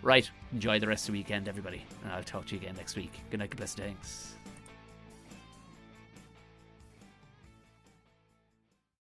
right. Enjoy the rest of the weekend, everybody, and I'll talk to you again next week. Good night, blessed, thanks.